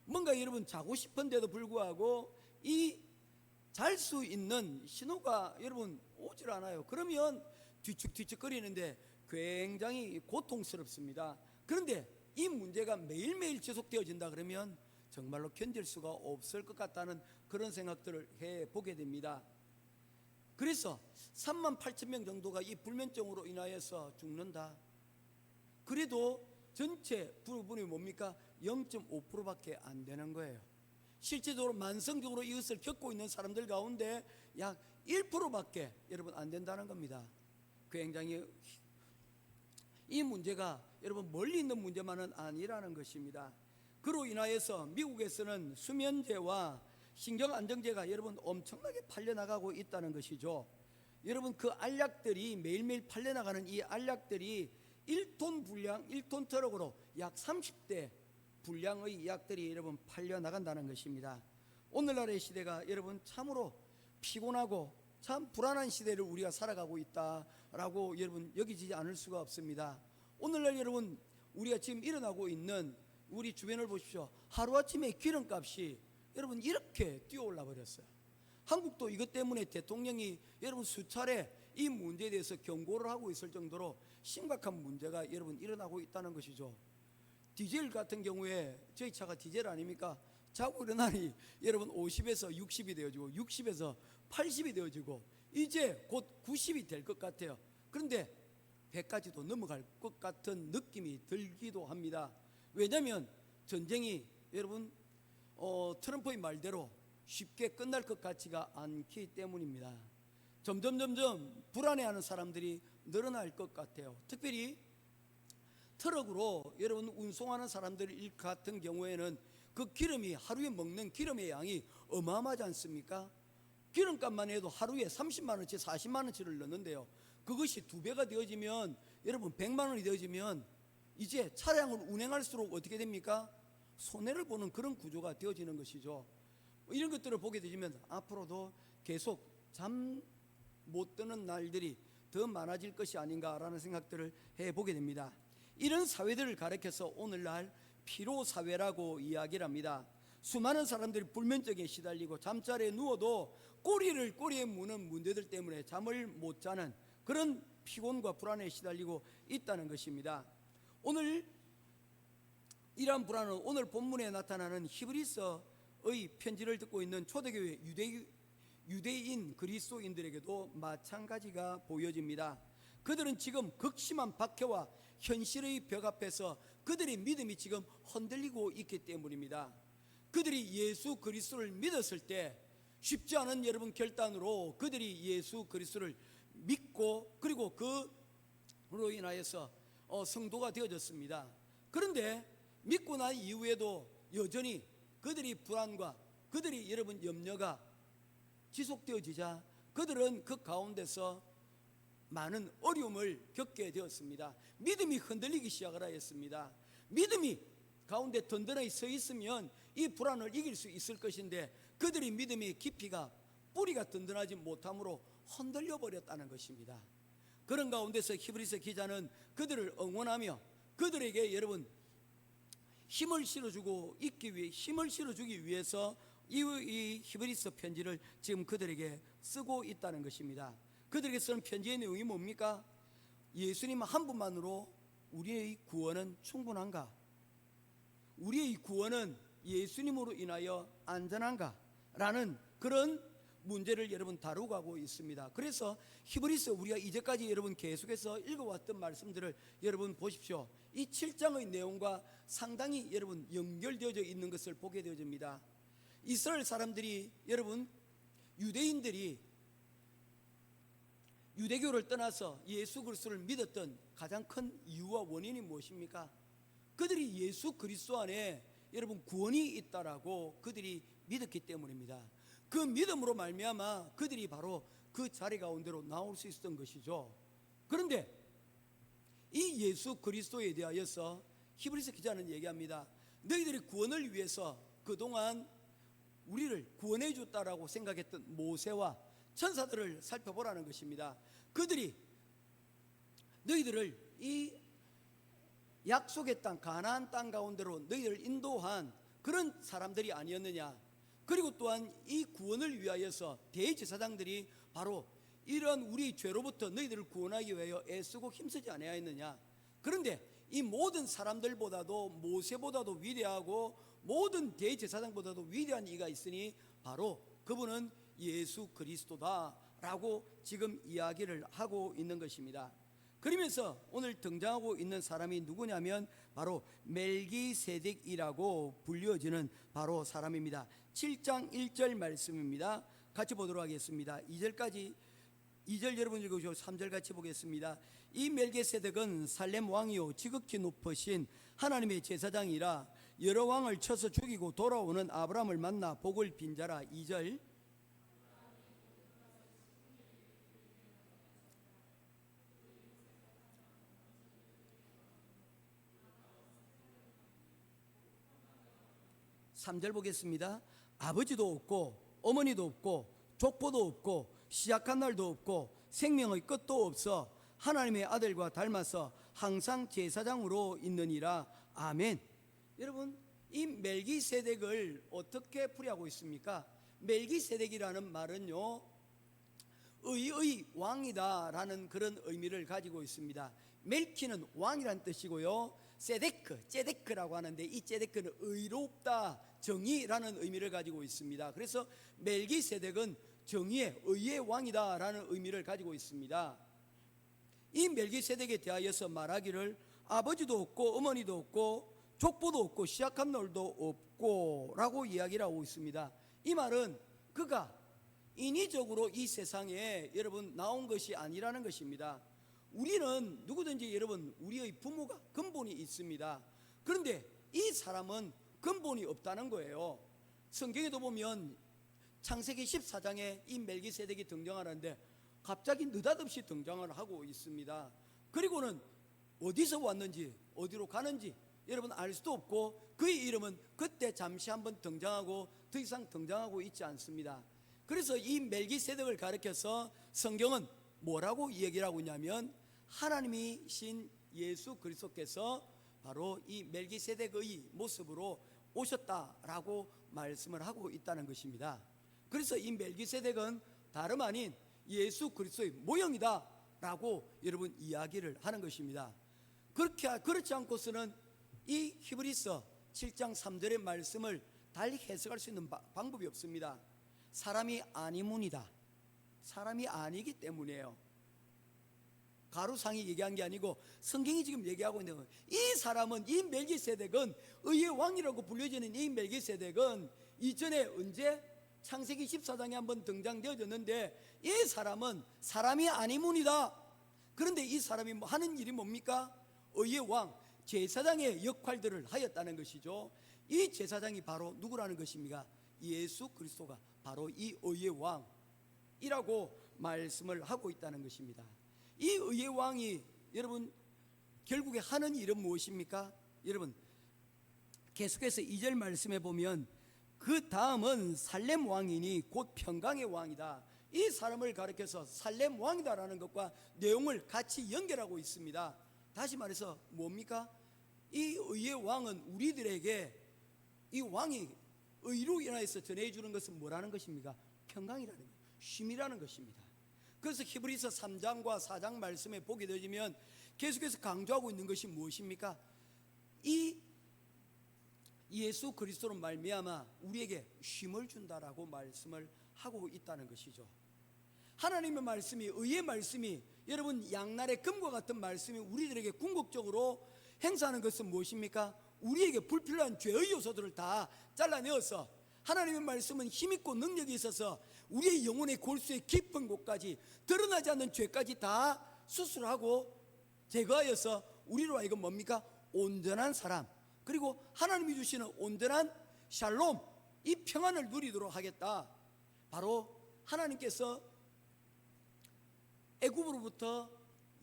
뭔가 여러분 자고 싶은데도 불구하고 이 잘 수 있는 신호가 여러분 오질 않아요. 그러면 뒤척뒤척거리는데 굉장히 고통스럽습니다. 그런데 이 문제가 매일매일 지속되어진다 그러면 정말로 견딜 수가 없을 것 같다는 그런 생각들을 해보게 됩니다. 그래서 3만 8천 명 정도가 이 불면증으로 인하여서 죽는다. 그래도 전체 부분이 뭡니까? 0.5%밖에 안 되는 거예요. 실제적으로 만성적으로 이것을 겪고 있는 사람들 가운데 약 1%밖에 여러분 안 된다는 겁니다. 굉장히 이 문제가 여러분 멀리 있는 문제만은 아니라는 것입니다. 그로 인하여서 미국에서는 수면제와 신경안정제가 여러분 엄청나게 팔려나가고 있다는 것이죠. 여러분 그 알약들이 매일매일 팔려나가는 이 알약들이 1톤 분량, 1톤 트럭으로 약 30대 분량의 약들이 여러분 팔려나간다는 것입니다. 오늘날의 시대가 여러분 참으로 피곤하고 참 불안한 시대를 우리가 살아가고 있다라고 여러분 여기지 않을 수가 없습니다. 오늘날 여러분 우리가 지금 일어나고 있는 우리 주변을 보십시오. 하루아침에 기름값이 여러분 이렇게 뛰어올라 버렸어요. 한국도 이것 때문에 대통령이 여러분 수차례 이 문제에 대해서 경고를 하고 있을 정도로 심각한 문제가 여러분 일어나고 있다는 것이죠. 디젤 같은 경우에 저희 차가 디젤 아닙니까? 자고 일어나니 여러분 50에서 60이 되어지고 60에서 80이 되어지고 이제 곧 90이 될 것 같아요. 그런데 100까지도 넘어갈 것 같은 느낌이 들기도 합니다. 왜냐하면 전쟁이 여러분 트럼프의 말대로 쉽게 끝날 것 같지가 않기 때문입니다. 점점 불안해하는 사람들이 늘어날 것 같아요. 특별히 트럭으로 여러분 운송하는 사람들 같은 경우에는 그 기름이 하루에 먹는 기름의 양이 어마어마하지 않습니까? 기름값만 해도 하루에 30만 원치 40만 원치를 넣는데요. 그것이 2배가 되어지면 여러분 100만 원이 되어지면 이제 차량을 운행할수록 어떻게 됩니까? 손해를 보는 그런 구조가 되어지는 것이죠. 이런 것들을 보게 되면 앞으로도 계속 잠 못 드는 날들이 더 많아질 것이 아닌가라는 생각들을 해보게 됩니다. 이런 사회들을 가리켜서 오늘날 피로사회라고 이야기를 합니다. 수많은 사람들이 불면증에 시달리고 잠자리에 누워도 꼬리를 꼬리에 무는 문제들 때문에 잠을 못 자는 그런 피곤과 불안에 시달리고 있다는 것입니다. 오늘 이러한 불안은 오늘 본문에 나타나는 히브리서의 편지를 듣고 있는 초대교회 유대인 그리스도인들에게도 마찬가지가 보여집니다. 그들은 지금 극심한 박해와 현실의 벽 앞에서 그들의 믿음이 지금 흔들리고 있기 때문입니다. 그들이 예수 그리스도를 믿었을 때 쉽지 않은 여러분 결단으로 그들이 예수 그리스도를 믿고 그리고 그로 인하여서 성도가 되어졌습니다. 그런데 믿고 난 이후에도 여전히 그들이 불안과 그들이 여러분 염려가 지속되어지자 그들은 그 가운데서 많은 어려움을 겪게 되었습니다. 믿음이 흔들리기 시작을 하였습니다. 믿음이 가운데 든든하게 서 있으면 이 불안을 이길 수 있을 것인데 그들의 믿음의 깊이가 뿌리가 든든하지 못함으로 흔들려 버렸다는 것입니다. 그런 가운데서 히브리서 기자는 그들을 응원하며 그들에게 여러분 힘을 실어주기 위해서 이 히브리서 편지를 지금 그들에게 쓰고 있다는 것입니다. 그들에게 쓰는 편지의 내용이 뭡니까? 예수님 한 분만으로 우리의 구원은 충분한가? 우리의 구원은 예수님으로 인하여 안전한가? 라는 그런 문제를 여러분 다루고 가고 있습니다. 그래서 히브리서 우리가 이제까지 여러분 계속해서 읽어왔던 말씀들을 여러분 보십시오. 이 7장의 내용과 상당히 여러분 연결되어져 있는 것을 보게 되어집니다. 이스라엘 사람들이 여러분 유대인들이 유대교를 떠나서 예수 그리스도를 믿었던 가장 큰 이유와 원인이 무엇입니까? 그들이 예수 그리스도 안에 여러분 구원이 있다라고 그들이 믿었기 때문입니다. 그 믿음으로 말미암아 그들이 바로 그 자리 가운데로 나올 수 있었던 것이죠. 그런데 이 예수 그리스도에 대하여서 히브리서 기자는 얘기합니다. 너희들이 구원을 위해서 그동안 우리를 구원해 줬다라고 생각했던 모세와 천사들을 살펴보라는 것입니다. 그들이 너희들을 이 약속의 땅 가나안 땅 가운데로 너희를 인도한 그런 사람들이 아니었느냐. 그리고 또한 이 구원을 위하여서 대제사장들이 바로 이런 우리 죄로부터 너희들을 구원하기 위하여 애쓰고 힘쓰지 아니하였느냐. 그런데 이 모든 사람들보다도 모세보다도 위대하고 모든 대제사장보다도 위대한 이가 있으니 바로 그분은 예수 그리스도다라고 지금 이야기를 하고 있는 것입니다. 그러면서 오늘 등장하고 있는 사람이 누구냐면 바로 멜기세덱이라고 불려지는 바로 사람입니다. 7장 1절 말씀입니다. 같이 보도록 하겠습니다. 2절 여러분 읽으시고 3절 같이 보겠습니다. 이 멜기세덱은 살렘 왕이요 지극히 높으신 하나님의 제사장이라 여러 왕을 쳐서 죽이고 돌아오는 아브라함을 만나 복을 빈 자라. 2절 3절 보겠습니다. 아버지도 없고 어머니도 없고 족보도 없고 시작한 날도 없고 생명의 끝도 없어 하나님의 아들과 닮아서 항상 제사장으로 있느니라. 아멘. 여러분 이 멜기세덱을 어떻게 풀이하고 있습니까? 멜기세덱이라는 말은요 의의 왕이다라는 그런 의미를 가지고 있습니다. 멜키는 왕이란 뜻이고요 제데크라고 하는데 이 제데크는 의롭다 정의라는 의미를 가지고 있습니다. 그래서 멜기세덱은 정의의 의의 왕이다라는 의미를 가지고 있습니다. 이 멜기세덱에 대하여서 말하기를 아버지도 없고 어머니도 없고 족보도 없고 시작한 날도 없고 라고 이야기를 하고 있습니다. 이 말은 그가 인위적으로 이 세상에 여러분 나온 것이 아니라는 것입니다. 우리는 누구든지 여러분 우리의 부모가 근본이 있습니다. 그런데 이 사람은 근본이 없다는 거예요. 성경에도 보면 창세기 14장에 이 멜기세덱이 등장하는데 갑자기 느닷없이 등장을 하고 있습니다. 그리고는 어디서 왔는지 어디로 가는지 여러분 알 수도 없고 그의 이름은 그때 잠시 한번 등장하고 더 이상 등장하고 있지 않습니다. 그래서 이 멜기세덱을 가리켜서 성경은 뭐라고 얘기를 하고 있냐면 하나님이신 예수 그리스도께서 바로 이 멜기세덱의 모습으로 오셨다라고 말씀을 하고 있다는 것입니다. 그래서 이 멜기세덱은 다름 아닌 예수 그리스도의 모형이다라고 여러분 이야기를 하는 것입니다. 그렇지 않고서는 이 히브리서 7장 3절의 말씀을 달리 해석할 수 있는 방법이 없습니다. 사람이 아니문이다. 사람이 아니기 때문이에요. 가루상이 얘기한 게 아니고 성경이 지금 얘기하고 있는 거예요. 이 사람은, 이 멜기세덱은, 의의 왕이라고 불려지는 이 멜기세덱은 이전에 언제 창세기 14장에 한번 등장되어졌는데, 이 사람은 사람이 아니문이다. 그런데 이 사람이 하는 일이 뭡니까? 의의 왕, 제사장의 역할들을 하였다는 것이죠. 이 제사장이 바로 누구라는 것입니까? 예수 그리스도가 바로 이 의의 왕이라고 말씀을 하고 있다는 것입니다. 이 의의 왕이 여러분 결국에 하는 일은 무엇입니까? 여러분 계속해서 2절 말씀에 보면 그 다음은 살렘 왕이니 곧 평강의 왕이다. 이 사람을 가리켜서 살렘 왕이다라는 것과 내용을 같이 연결하고 있습니다. 다시 말해서 뭡니까? 이 의의 왕은 우리들에게 이 왕이 의로 인하여서 전해주는 것은 뭐라는 것입니까? 평강이라는 거예요. 쉼이라는 것입니다. 그래서 히브리서 3장과 4장 말씀에 보게 되면 계속해서 강조하고 있는 것이 무엇입니까? 이 예수 그리스도로 말미암아 우리에게 쉼을 준다라고 말씀을 하고 있다는 것이죠. 하나님의 말씀이, 의의 말씀이, 여러분 양날의 금과 같은 말씀이 우리들에게 궁극적으로 행사하는 것은 무엇입니까? 우리에게 불필요한 죄의 요소들을 다 잘라내어서 하나님의 말씀은 힘있고 능력이 있어서 우리의 영혼의 골수의 깊은 곳까지 드러나지 않는 죄까지 다 수술하고 제거하여서 우리로 하여금 뭡니까? 온전한 사람, 그리고 하나님이 주시는 온전한 샬롬, 이 평안을 누리도록 하겠다. 바로 하나님께서 애굽으로부터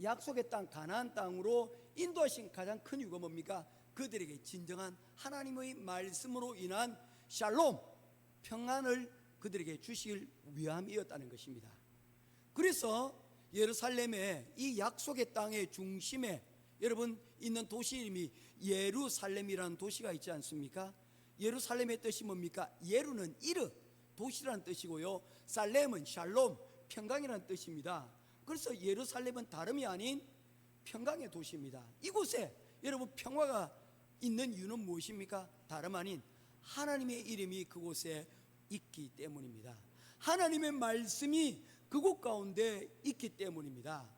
약속의 땅 가나안 땅으로 인도하신 가장 큰 이유가 뭡니까? 그들에게 진정한 하나님의 말씀으로 인한 샬롬, 평안을 그들에게 주실 위함이었다는 것입니다. 그래서 예루살렘의 이 약속의 땅의 중심에 여러분 있는 도시 이름이 예루살렘이라는 도시가 있지 않습니까? 예루살렘의 뜻이 뭡니까? 예루는 이르, 도시라는 뜻이고요, 살렘은 샬롬, 평강이라는 뜻입니다. 그래서 예루살렘은 다름이 아닌 평강의 도시입니다. 이곳에 여러분 평화가 있는 이유는 무엇입니까? 다름 아닌 하나님의 이름이 그곳에 있기 때문입니다. 하나님의 말씀이 그곳 가운데 있기 때문입니다.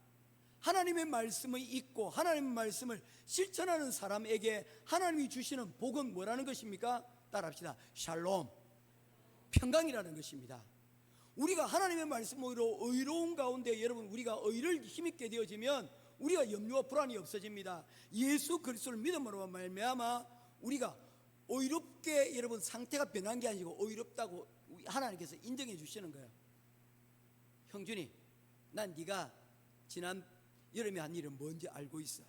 하나님의 말씀이 있고 하나님의 말씀을 실천하는 사람에게 하나님이 주시는 복은 뭐라는 것입니까? 따라합시다. 샬롬, 평강이라는 것입니다. 우리가 하나님의 말씀으로 의로운 가운데 여러분 우리가 의를 힘있게 되어지면 우리가 염려와 불안이 없어집니다. 예수 그리스도를 믿음으로 말미암아 우리가 의롭게 여러분 상태가 변한 게 아니고 의롭다고 하나님께서 인정해 주시는 거예요. 형준이, 난 네가 지난 여름에 한 일은 뭔지 알고 있어.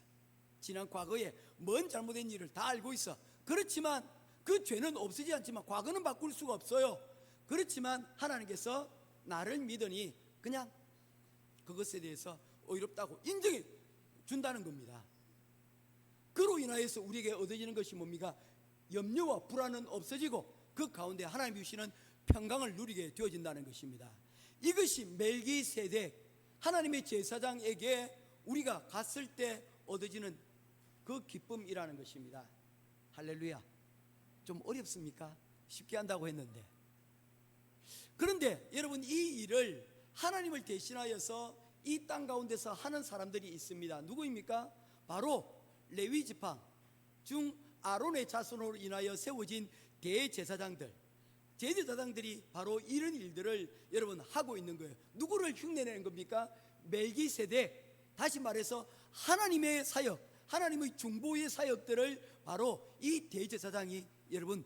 지난 과거에 뭔 잘못된 일을 다 알고 있어. 그렇지만 그 죄는 없어지지 않지만 과거는 바꿀 수가 없어요. 그렇지만 하나님께서 나를 믿으니 그냥 그것에 대해서 의롭다고 인정해 준다는 겁니다. 그로 인하여서 우리에게 얻어지는 것이 뭡니까? 염려와 불안은 없어지고 그 가운데 하나님이 주시는 평강을 누리게 되어진다는 것입니다. 이것이 멜기세덱 하나님의 제사장에게 우리가 갔을 때 얻어지는 그 기쁨이라는 것입니다. 할렐루야. 좀 어렵습니까? 쉽게 한다고 했는데. 그런데 여러분 이 일을 하나님을 대신하여서 이 땅 가운데서 하는 사람들이 있습니다. 누구입니까? 바로 레위 지파 중 아론의 자손으로 인하여 세워진 대제사장들, 제사장들이 바로 이런 일들을 여러분 하고 있는 거예요. 누구를 흉내내는 겁니까? 멜기세덱, 다시 말해서 하나님의 사역, 하나님의 중보의 사역들을 바로 이 대제사장이 여러분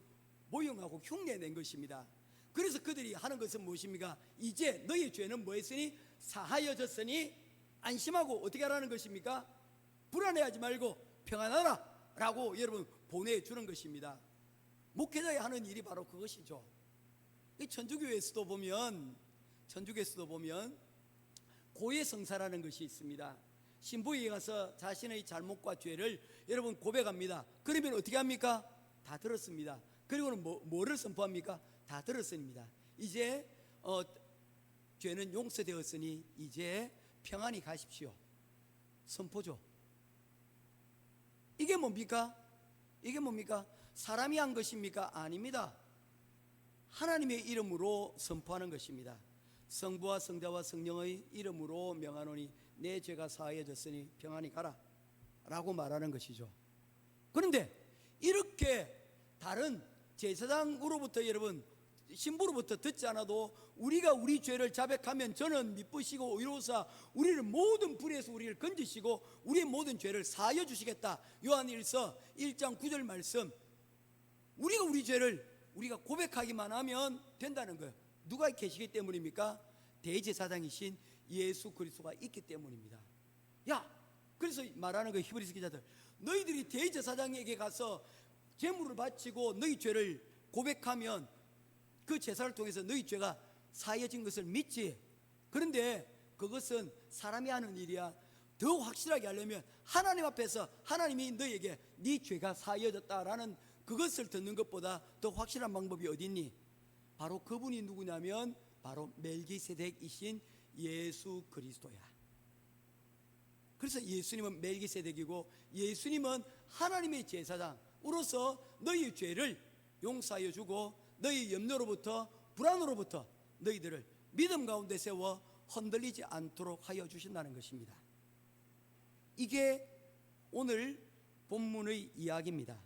모형하고 흉내낸 것입니다. 그래서 그들이 하는 것은 무엇입니까? 이제 너희 죄는 뭐했으니? 사하여졌으니 안심하고 어떻게 하라는 것입니까? 불안해하지 말고 평안하라 라고 여러분 보내주는 것입니다. 목회자의 하는 일이 바로 그것이죠. 천주교에서도 보면 고해성사라는 것이 있습니다. 신부에 가서 자신의 잘못과 죄를 여러분 고백합니다. 그러면 어떻게 합니까? 다 들었습니다. 그리고는 뭐를 선포합니까? 다 들었습니다. 이제 죄는 용서되었으니 이제 평안히 가십시오. 선포죠. 이게 뭡니까? 이게 뭡니까? 사람이 한 것입니까? 아닙니다. 하나님의 이름으로 선포하는 것입니다. 성부와 성자와 성령의 이름으로 명하노니 내 죄가 사하여졌으니 평안히 가라 라고 말하는 것이죠. 그런데 이렇게 다른 제사장으로부터 여러분 신부로부터 듣지 않아도 우리가 우리 죄를 자백하면 저는 미쁘시고 의로우사 우리를 모든 불에서 우리를 건지시고 우리의 모든 죄를 사하여 주시겠다. 요한일서 1장 9절 말씀. 우리가 우리 죄를 우리가 고백하기만 하면 된다는 거예요. 누가 계시기 때문입니까? 대제사장이신 예수 그리스도가 있기 때문입니다. 야, 그래서 말하는 거 히브리서 기자들, 너희들이 대제사장에게 가서 제물을 바치고 너희 죄를 고백하면 그 제사를 통해서 너희 죄가 사해진 것을 믿지. 그런데 그것은 사람이 하는 일이야. 더 확실하게 하려면 하나님 앞에서 하나님이 너희에게 네 죄가 사해졌다라는 그것을 듣는 것보다 더 확실한 방법이 어디 있니? 바로 그분이 누구냐면 바로 멜기세덱이신 예수 그리스도야. 그래서 예수님은 멜기세덱이고 예수님은 하나님의 제사장으로서 너희 죄를 용서하여 주고 너희 염려로부터 불안으로부터 너희들을 믿음 가운데 세워 흔들리지 않도록 하여 주신다는 것입니다. 이게 오늘 본문의 이야기입니다.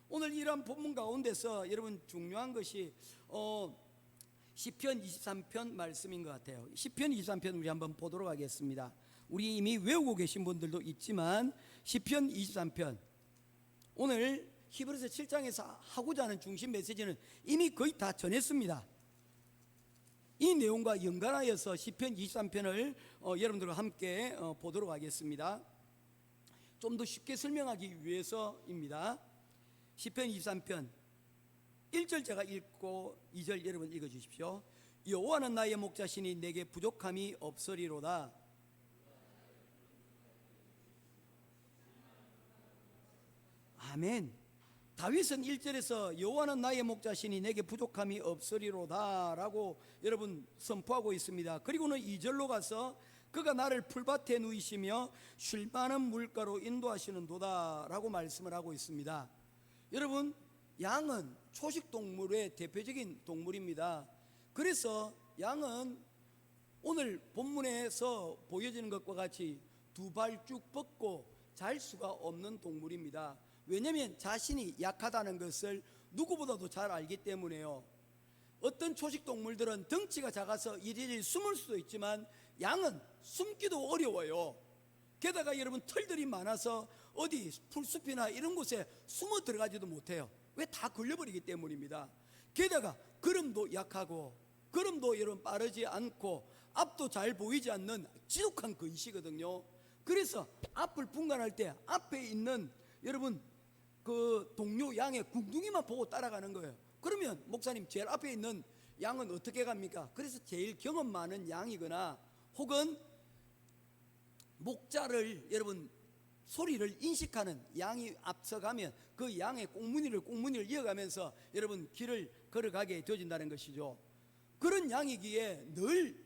오늘 이러한 본문 가운데서 여러분 중요한 것이 시편 23편 말씀인 것 같아요. 시편 23편 우리 한번 보도록 하겠습니다. 우리 이미 외우고 계신 분들도 있지만 시편 23편 오늘 히브리서 7장에서 하고자 하는 중심 메시지는 이미 거의 다 전했습니다. 이 내용과 연관하여서 시편 23편을 여러분들과 함께 보도록 하겠습니다. 좀 더 쉽게 설명하기 위해서입니다. 시편 23편 1절 제가 읽고 2절 여러분 읽어주십시오. 여호와는 나의 목자시니 내게 부족함이 없으리로다. 아멘. 다윗은 1절에서 여호와는 나의 목자시니 내게 부족함이 없으리로다 라고 여러분 선포하고 있습니다. 그리고는 2절로 가서 그가 나를 풀밭에 누이시며 쉴 만한 물가로 인도하시는도다 라고 말씀을 하고 있습니다. 여러분, 양은 초식동물의 대표적인 동물입니다. 그래서 양은 오늘 본문에서 보여지는 것과 같이 두 발 쭉 뻗고 잘 수가 없는 동물입니다. 왜냐하면 자신이 약하다는 것을 누구보다도 잘 알기 때문에요. 어떤 초식동물들은 덩치가 작아서 일일이 숨을 수도 있지만 양은 숨기도 어려워요. 게다가 여러분 털들이 많아서 어디 풀숲이나 이런 곳에 숨어 들어가지도 못해요. 왜? 다 걸려버리기 때문입니다. 게다가 걸음도 약하고 걸음도 여러분 빠르지 않고 앞도 잘 보이지 않는 지독한 근시거든요. 그래서 앞을 분간할 때 앞에 있는 여러분 그 동료 양의 궁둥이만 보고 따라가는 거예요. 그러면 목사님 제일 앞에 있는 양은 어떻게 갑니까? 그래서 제일 경험 많은 양이거나 혹은 목자를 여러분 소리를 인식하는 양이 앞서가면 그 양의 꽁무니를 이어가면서 여러분 길을 걸어가게 되어진다는 것이죠. 그런 양이기에 늘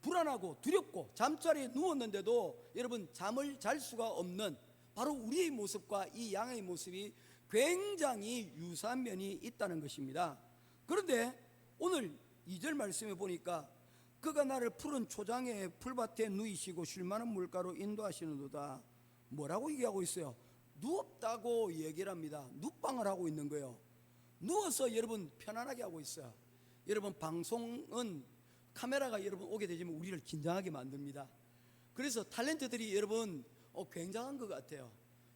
불안하고 두렵고 잠자리에 누웠는데도 여러분 잠을 잘 수가 없는 바로 우리의 모습과 이 양의 모습이 굉장히 유사한 면이 있다는 것입니다. 그런데 오늘 2절 말씀에 보니까 그가 나를 푸른 초장에 풀밭에 누이시고 쉴 만한 물가로 인도하시는도다. 뭐라고 얘기하고 있어요? 누웠다고 얘기를 합니다. 눕방을 하고 있는 거예요. 누워서 여러분 편안하게 하고 있어요. 여러분 방송은 카메라가 여러분 오게 되지만 우리를 긴장하게 만듭니다. 그래서 탤런트들이 여러분 굉장한 것 같아요.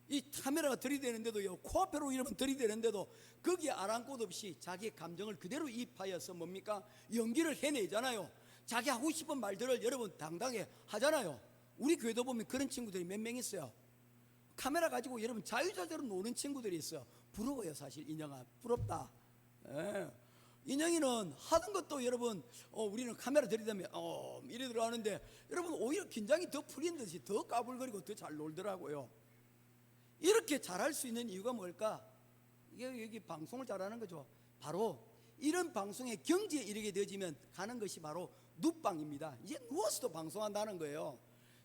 이 카메라가 들이대는데도요, 코앞으로 여러분 들이대는데도 거기에 아랑곳 없이 자기의 감정을 그대로 입하여서 뭡니까? 연기를 해내잖아요. 자기 하고 싶은 말들을 여러분 당당히 하잖아요. 우리 교회도 보면 그런 친구들이 몇 명 있어요. 카메라 가지고 여러분 자유자재로 노는 친구들이 있어요. 부러워요. 사실 인영아, 부럽다. 예. 인영이는 하던 것도 여러분 우리는 카메라 들이대면 이래 들어가는데 여러분 오히려 긴장이 더 풀린 듯이 더 까불거리고 더 잘 놀더라고요. 이렇게 잘할 수 있는 이유가 뭘까? 이게 여기 방송을 잘하는 거죠. 바로 이런 방송의 경지에 이르게 되어지면 가는 것이 바로 눕방입니다. 이제 누워서도 방송한다는 거예요.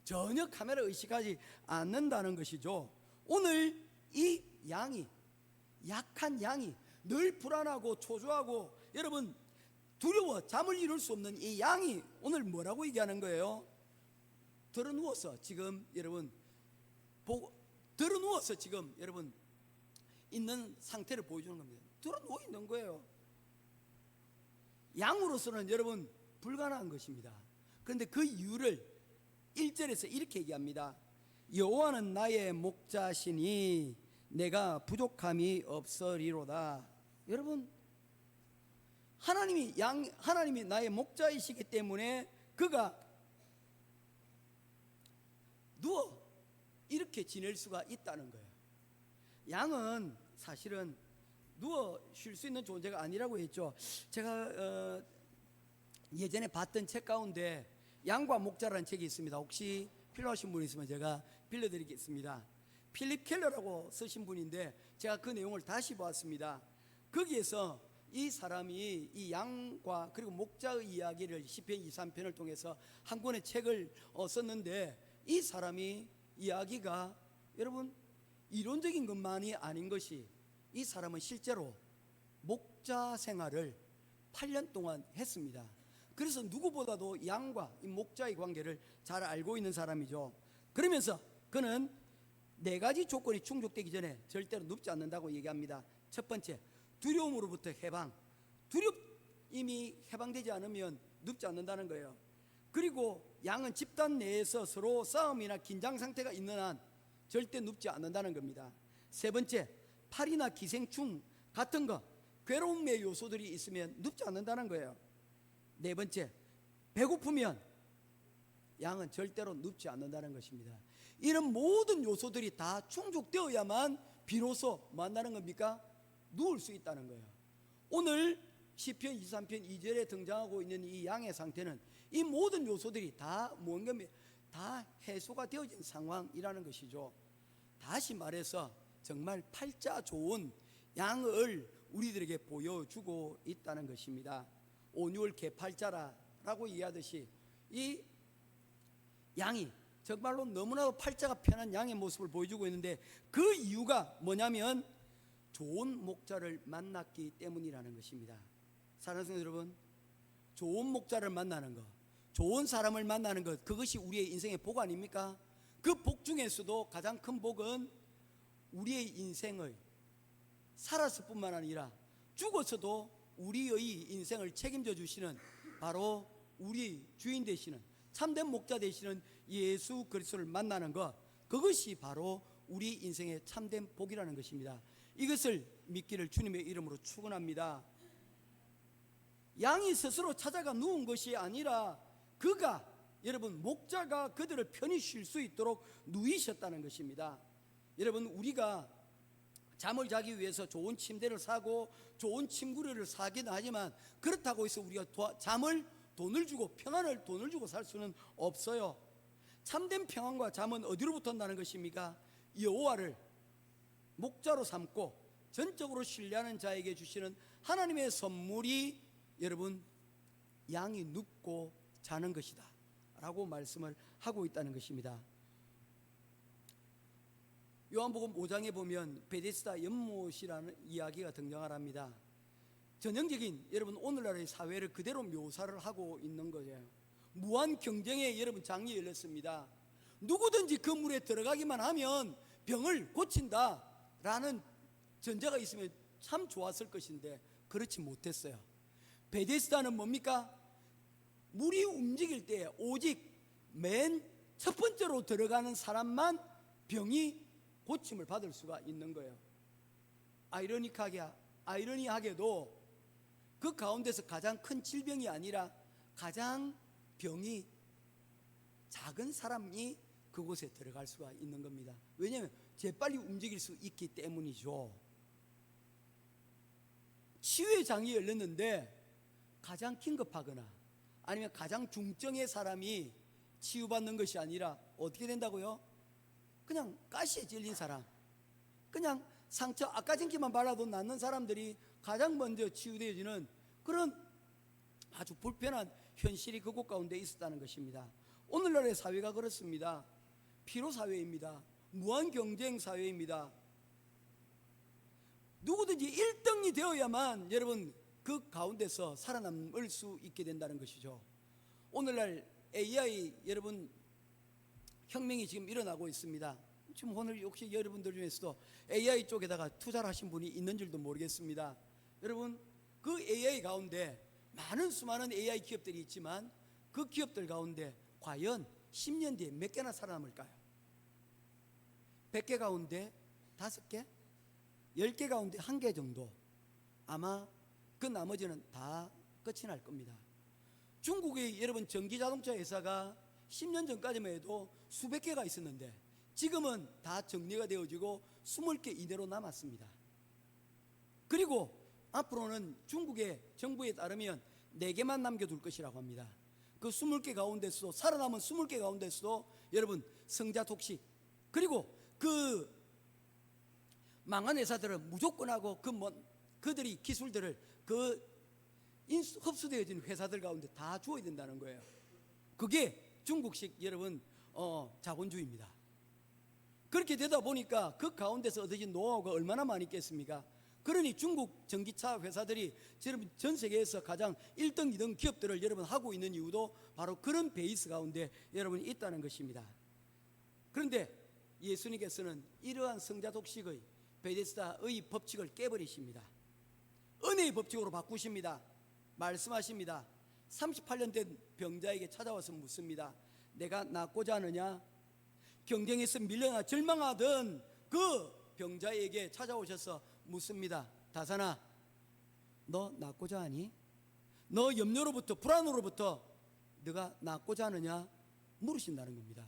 전혀 카메라 의식하지 않는다는 것이죠. 오늘 이 양이, 약한 양이 늘 불안하고 초조하고 여러분 두려워 잠을 이룰 수 없는 이 양이 오늘 뭐라고 얘기하는 거예요? 드러누워서 지금 여러분 드러누워서 지금 여러분 있는 상태를 보여주는 겁니다. 드러누워 있는 거예요. 양으로서는 여러분 불가능한 것입니다. 그런데 그 이유를 1절에서 이렇게 얘기합니다. 여호와는 나의 목자시니 내가 부족함이 없으리로다. 여러분 하나님이 나의 목자이시기 때문에 그가 누워 이렇게 지낼 수가 있다는 거예요. 양은 사실은 누워 쉴 수 있는 존재가 아니라고 했죠. 제가 예전에 봤던 책 가운데 양과 목자라는 책이 있습니다. 혹시 필요하신 분 있으면 제가 빌려드리겠습니다. 필립 켈러라고 쓰신 분인데 제가 그 내용을 다시 보았습니다. 거기에서 이 사람이 이 양과 그리고 목자의 이야기를 시편 2, 3편을 통해서 한 권의 책을 썼는데 이 사람이 이야기가 여러분 이론적인 것만이 아닌 것이 이 사람은 실제로 목자 생활을 8년 동안 했습니다. 그래서 누구보다도 양과 이 목자의 관계를 잘 알고 있는 사람이죠. 그러면서 그는 4가지 조건이 충족되기 전에 절대로 눕지 않는다고 얘기합니다. 첫 번째, 두려움으로부터 해방. 이미 해방되지 않으면 눕지 않는다는 거예요. 그리고 양은 집단 내에서 서로 싸움이나 긴장 상태가 있는 한 절대 눕지 않는다는 겁니다. 세 번째, 파리나 기생충 같은 거 괴로움의 요소들이 있으면 눕지 않는다는 거예요. 네 번째, 배고프면 양은 절대로 눕지 않는다는 것입니다. 이런 모든 요소들이 다 충족되어야만 비로소 만나는 겁니까? 누울 수 있다는 거예요. 오늘 시편 23편 2절에 등장하고 있는 이 양의 상태는 이 모든 요소들이 다 뭔가 다 해소가 되어진 상황이라는 것이죠. 다시 말해서 정말 팔자 좋은 양을 우리들에게 보여주고 있다는 것입니다. 온유월 개팔자라고 이해하듯이 이 양이 정말로 너무나도 팔자가 편한 양의 모습을 보여주고 있는데 그 이유가 뭐냐면 좋은 목자를 만났기 때문이라는 것입니다. 사랑하는 성도 여러분, 좋은 목자를 만나는 것, 좋은 사람을 만나는 것, 그것이 우리의 인생의 복 아닙니까? 그 복 중에서도 가장 큰 복은 우리의 인생을 살았을 뿐만 아니라 죽어서도 우리의 인생을 책임져 주시는 바로 우리 주인 되시는 참된 목자 되시는 예수 그리스도를 만나는 것, 그것이 바로 우리 인생의 참된 복이라는 것입니다. 이것을 믿기를 주님의 이름으로 축원합니다. 양이 스스로 찾아가 누운 것이 아니라 그가 여러분 목자가 그들을 편히 쉴 수 있도록 누이셨다는 것입니다. 여러분 우리가 잠을 자기 위해서 좋은 침대를 사고 좋은 침구류를 사긴 하지만 그렇다고 해서 우리가 잠을 돈을 주고 평안을 돈을 주고 살 수는 없어요. 참된 평안과 잠은 어디로부터 나는 것입니까? 여호와를 목자로 삼고 전적으로 신뢰하는 자에게 주시는 하나님의 선물이 여러분 양이 눕고 자는 것이다 라고 말씀을 하고 있다는 것입니다. 요한복음 5장에 보면 베데스다 연못이라는 이야기가 등장을 합니다. 전형적인 여러분 오늘날의 사회를 그대로 묘사를 하고 있는 거예요. 무한 경쟁에 여러분 장이 열렸습니다. 누구든지 그 물에 들어가기만 하면 병을 고친다라는 전제가 있으면 참 좋았을 것인데 그렇지 못했어요. 베데스다는 뭡니까? 물이 움직일 때 오직 맨 첫 번째로 들어가는 사람만 병이 고침을 받을 수가 있는 거예요. 아이러니하게도 그 가운데서 가장 큰 질병이 아니라 가장 병이 작은 사람이 그곳에 들어갈 수가 있는 겁니다. 왜냐하면 재빨리 움직일 수 있기 때문이죠. 치유의 장이 열렸는데 가장 긴급하거나 아니면 가장 중증의 사람이 치유받는 것이 아니라 어떻게 된다고요? 그냥 가시에 찔린 사람, 그냥 상처 아까진기만 발라도 낫는 사람들이 가장 먼저 치유되어지는 그런 아주 불편한 현실이 그곳 가운데 있었다는 것입니다. 오늘날의 사회가 그렇습니다. 피로 사회입니다. 무한 경쟁 사회입니다. 누구든지 1등이 되어야만 여러분 그 가운데서 살아남을 수 있게 된다는 것이죠. 오늘날 AI 여러분 혁명이 지금 일어나고 있습니다. 지금 오늘 혹시 여러분들 중에서도 AI 쪽에다가 투자를 하신 분이 있는 줄도 모르겠습니다. 여러분 그 AI 가운데 많은 수많은 AI 기업들이 있지만 그 기업들 가운데 과연 10년 뒤에 몇 개나 살아남을까요? 100개 가운데 5개? 10개 가운데 1개 정도. 아마 그 나머지는 다 끝이 날 겁니다. 중국의 여러분 전기자동차 회사가 10년 전까지만 해도 수백 개가 있었는데 지금은 다 정리가 되어지고 20개 이내로 남았습니다. 그리고 앞으로는 중국의 정부에 따르면 4개만 남겨둘 것이라고 합니다. 그 20개 가운데서도 살아남은 20개 가운데서도 여러분 성자독식 그리고 그 망한 회사들은 무조건 하고 그들이 기술들을 흡수되어진 회사들 가운데 다 주어야 된다는 거예요. 그게 중국식 여러분 자본주의입니다. 그렇게 되다 보니까 그 가운데서 얻어진 노하우가 얼마나 많이 있겠습니까? 그러니 중국 전기차 회사들이 여러분 전 세계에서 가장 1등, 2등 기업들을 여러분 하고 있는 이유도 바로 그런 베이스 가운데 여러분 있다는 것입니다. 그런데 예수님께서는 이러한 성자독식의 베데스다의 법칙을 깨버리십니다. 은혜의 법칙으로 바꾸십니다. 말씀하십니다. 38년 된 병자에게 찾아와서 묻습니다. 내가 낫고자 하느냐? 경쟁에서 밀려나 절망하던 그 병자에게 찾아오셔서 묻습니다. 다사나, 너 낫고자 하니? 너 염려로부터 불안으로부터 네가 낫고자 하느냐? 물으신다는 겁니다.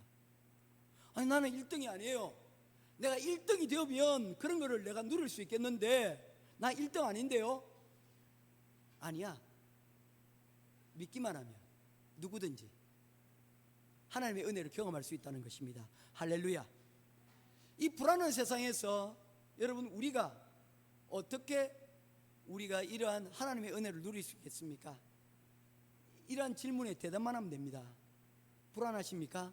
아니 나는 1등이 아니에요. 내가 1등이 되면 그런 거를 내가 누릴 수 있겠는데 나 1등 아닌데요? 아니야. 믿기만 하면 누구든지 하나님의 은혜를 경험할 수 있다는 것입니다. 할렐루야. 이 불안한 세상에서 여러분 어떻게 우리가 이러한 하나님의 은혜를 누릴 수 있겠습니까? 이러한 질문에 대답만 하면 됩니다. 불안하십니까?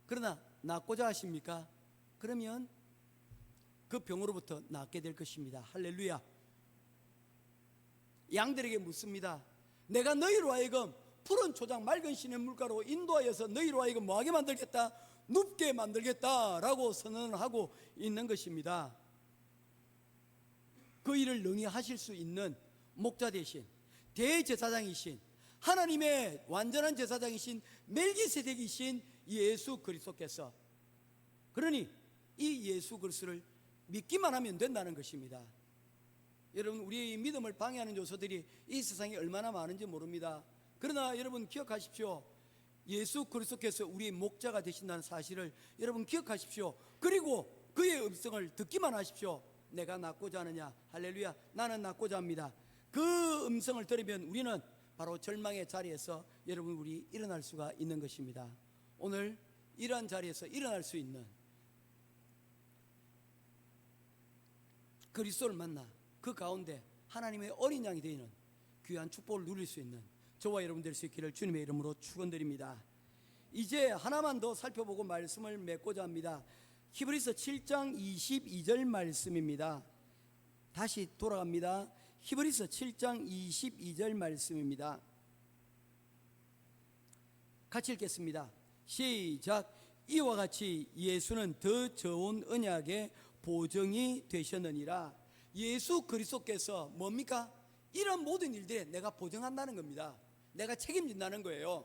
그러나 낫고자 하십니까? 그러면 그 병으로부터 낫게 될 것입니다. 할렐루야. 양들에게 묻습니다. 내가 너희로 하여금 푸른 초장 맑은 시냇물가로 인도하여서 너희로 하여금 뭐하게 만들겠다? 눕게 만들겠다라고 선언을 하고 있는 것입니다. 그 일을 능히 하실 수 있는 목자 대신 대제사장이신 하나님의 완전한 제사장이신 멜기세덱이신 예수 그리스도께서, 그러니 이 예수 그리스도를 믿기만 하면 된다는 것입니다. 여러분 우리의 믿음을 방해하는 요소들이 이 세상에 얼마나 많은지 모릅니다. 그러나 여러분 기억하십시오. 예수 그리스도께서 우리의 목자가 되신다는 사실을 여러분 기억하십시오. 그리고 그의 음성을 듣기만 하십시오. 내가 낫고자 하느냐? 할렐루야. 나는 낫고자 합니다. 그 음성을 들으면 우리는 바로 절망의 자리에서 여러분 우리 일어날 수가 있는 것입니다. 오늘 이러한 자리에서 일어날 수 있는 그리스도를 만나 그 가운데 하나님의 어린 양이 되는 귀한 축복을 누릴 수 있는 저와 여러분 될 수 있기를 주님의 이름으로 축원드립니다. 이제 하나만 더 살펴보고 말씀을 맺고자 합니다. 히브리서 7장 22절 말씀입니다. 다시 돌아갑니다. 히브리서 7장 22절 말씀입니다. 같이 읽겠습니다. 시작. 이와 같이 예수는 더 좋은 언약의 보증이 되셨느니라. 예수 그리스도께서 뭡니까? 이런 모든 일들에 내가 보증한다는 겁니다. 내가 책임진다는 거예요.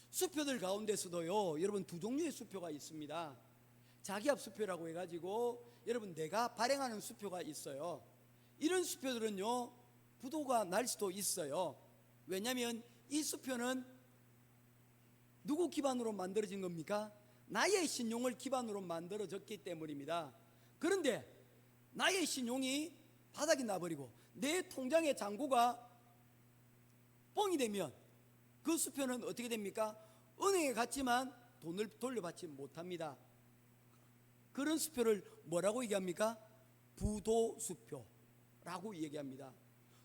수표들 가운데서도요 여러분 두 종류의 수표가 있습니다. 자기합 수표라고 해가지고 여러분 내가 발행하는 수표가 있어요. 이런 수표들은요 부도가 날 수도 있어요. 왜냐하면 이 수표는 누구 기반으로 만들어진 겁니까? 나의 신용을 기반으로 만들어졌기 때문입니다. 그런데 나의 신용이 바닥이 나버리고 내 통장의 잔고가 뻥이 되면 그 수표는 어떻게 됩니까? 은행에 갔지만 돈을 돌려받지 못합니다. 그런 수표를 뭐라고 얘기합니까? 부도수표라고 얘기합니다.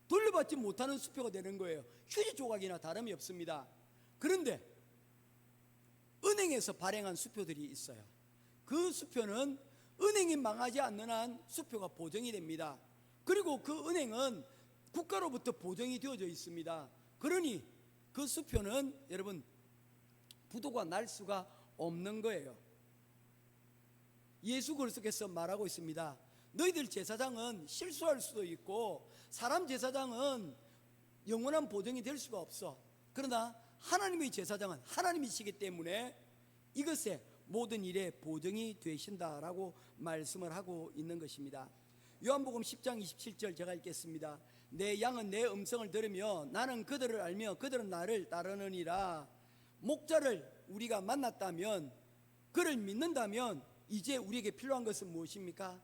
돌려받지 못하는 수표가 되는 거예요. 휴지 조각이나 다름이 없습니다. 그런데 은행에서 발행한 수표들이 있어요. 그 수표는 은행이 망하지 않는 한 수표가 보정이 됩니다. 그리고 그 은행은 국가로부터 보정이 되어져 있습니다. 그러니 그 수표는 여러분 부도가 날 수가 없는 거예요. 예수 그리스도께서 말하고 있습니다. 너희들 제사장은 실수할 수도 있고 사람 제사장은 영원한 보정이 될 수가 없어. 그러나 하나님의 제사장은 하나님이시기 때문에 이것에 모든 일에 보정이 되신다라고 말씀을 하고 있는 것입니다. 요한복음 10장 27절 제가 읽겠습니다. 내 양은 내 음성을 들으며 나는 그들을 알며 그들은 나를 따르느니라. 목자를 우리가 만났다면, 그를 믿는다면 이제 우리에게 필요한 것은 무엇입니까?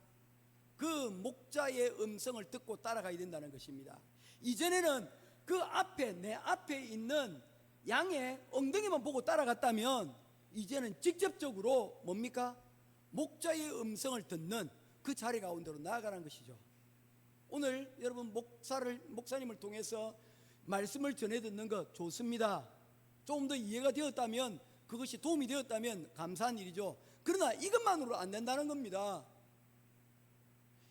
그 목자의 음성을 듣고 따라가야 된다는 것입니다. 이전에는 그 앞에, 내 앞에 있는 양의 엉덩이만 보고 따라갔다면 이제는 직접적으로 뭡니까? 목자의 음성을 듣는 그 자리 가운데로 나아가는 것이죠. 오늘 여러분 목사님을 통해서 말씀을 전해 듣는 것 좋습니다. 조금 더 이해가 되었다면, 그것이 도움이 되었다면 감사한 일이죠. 그러나 이것만으로 안 된다는 겁니다.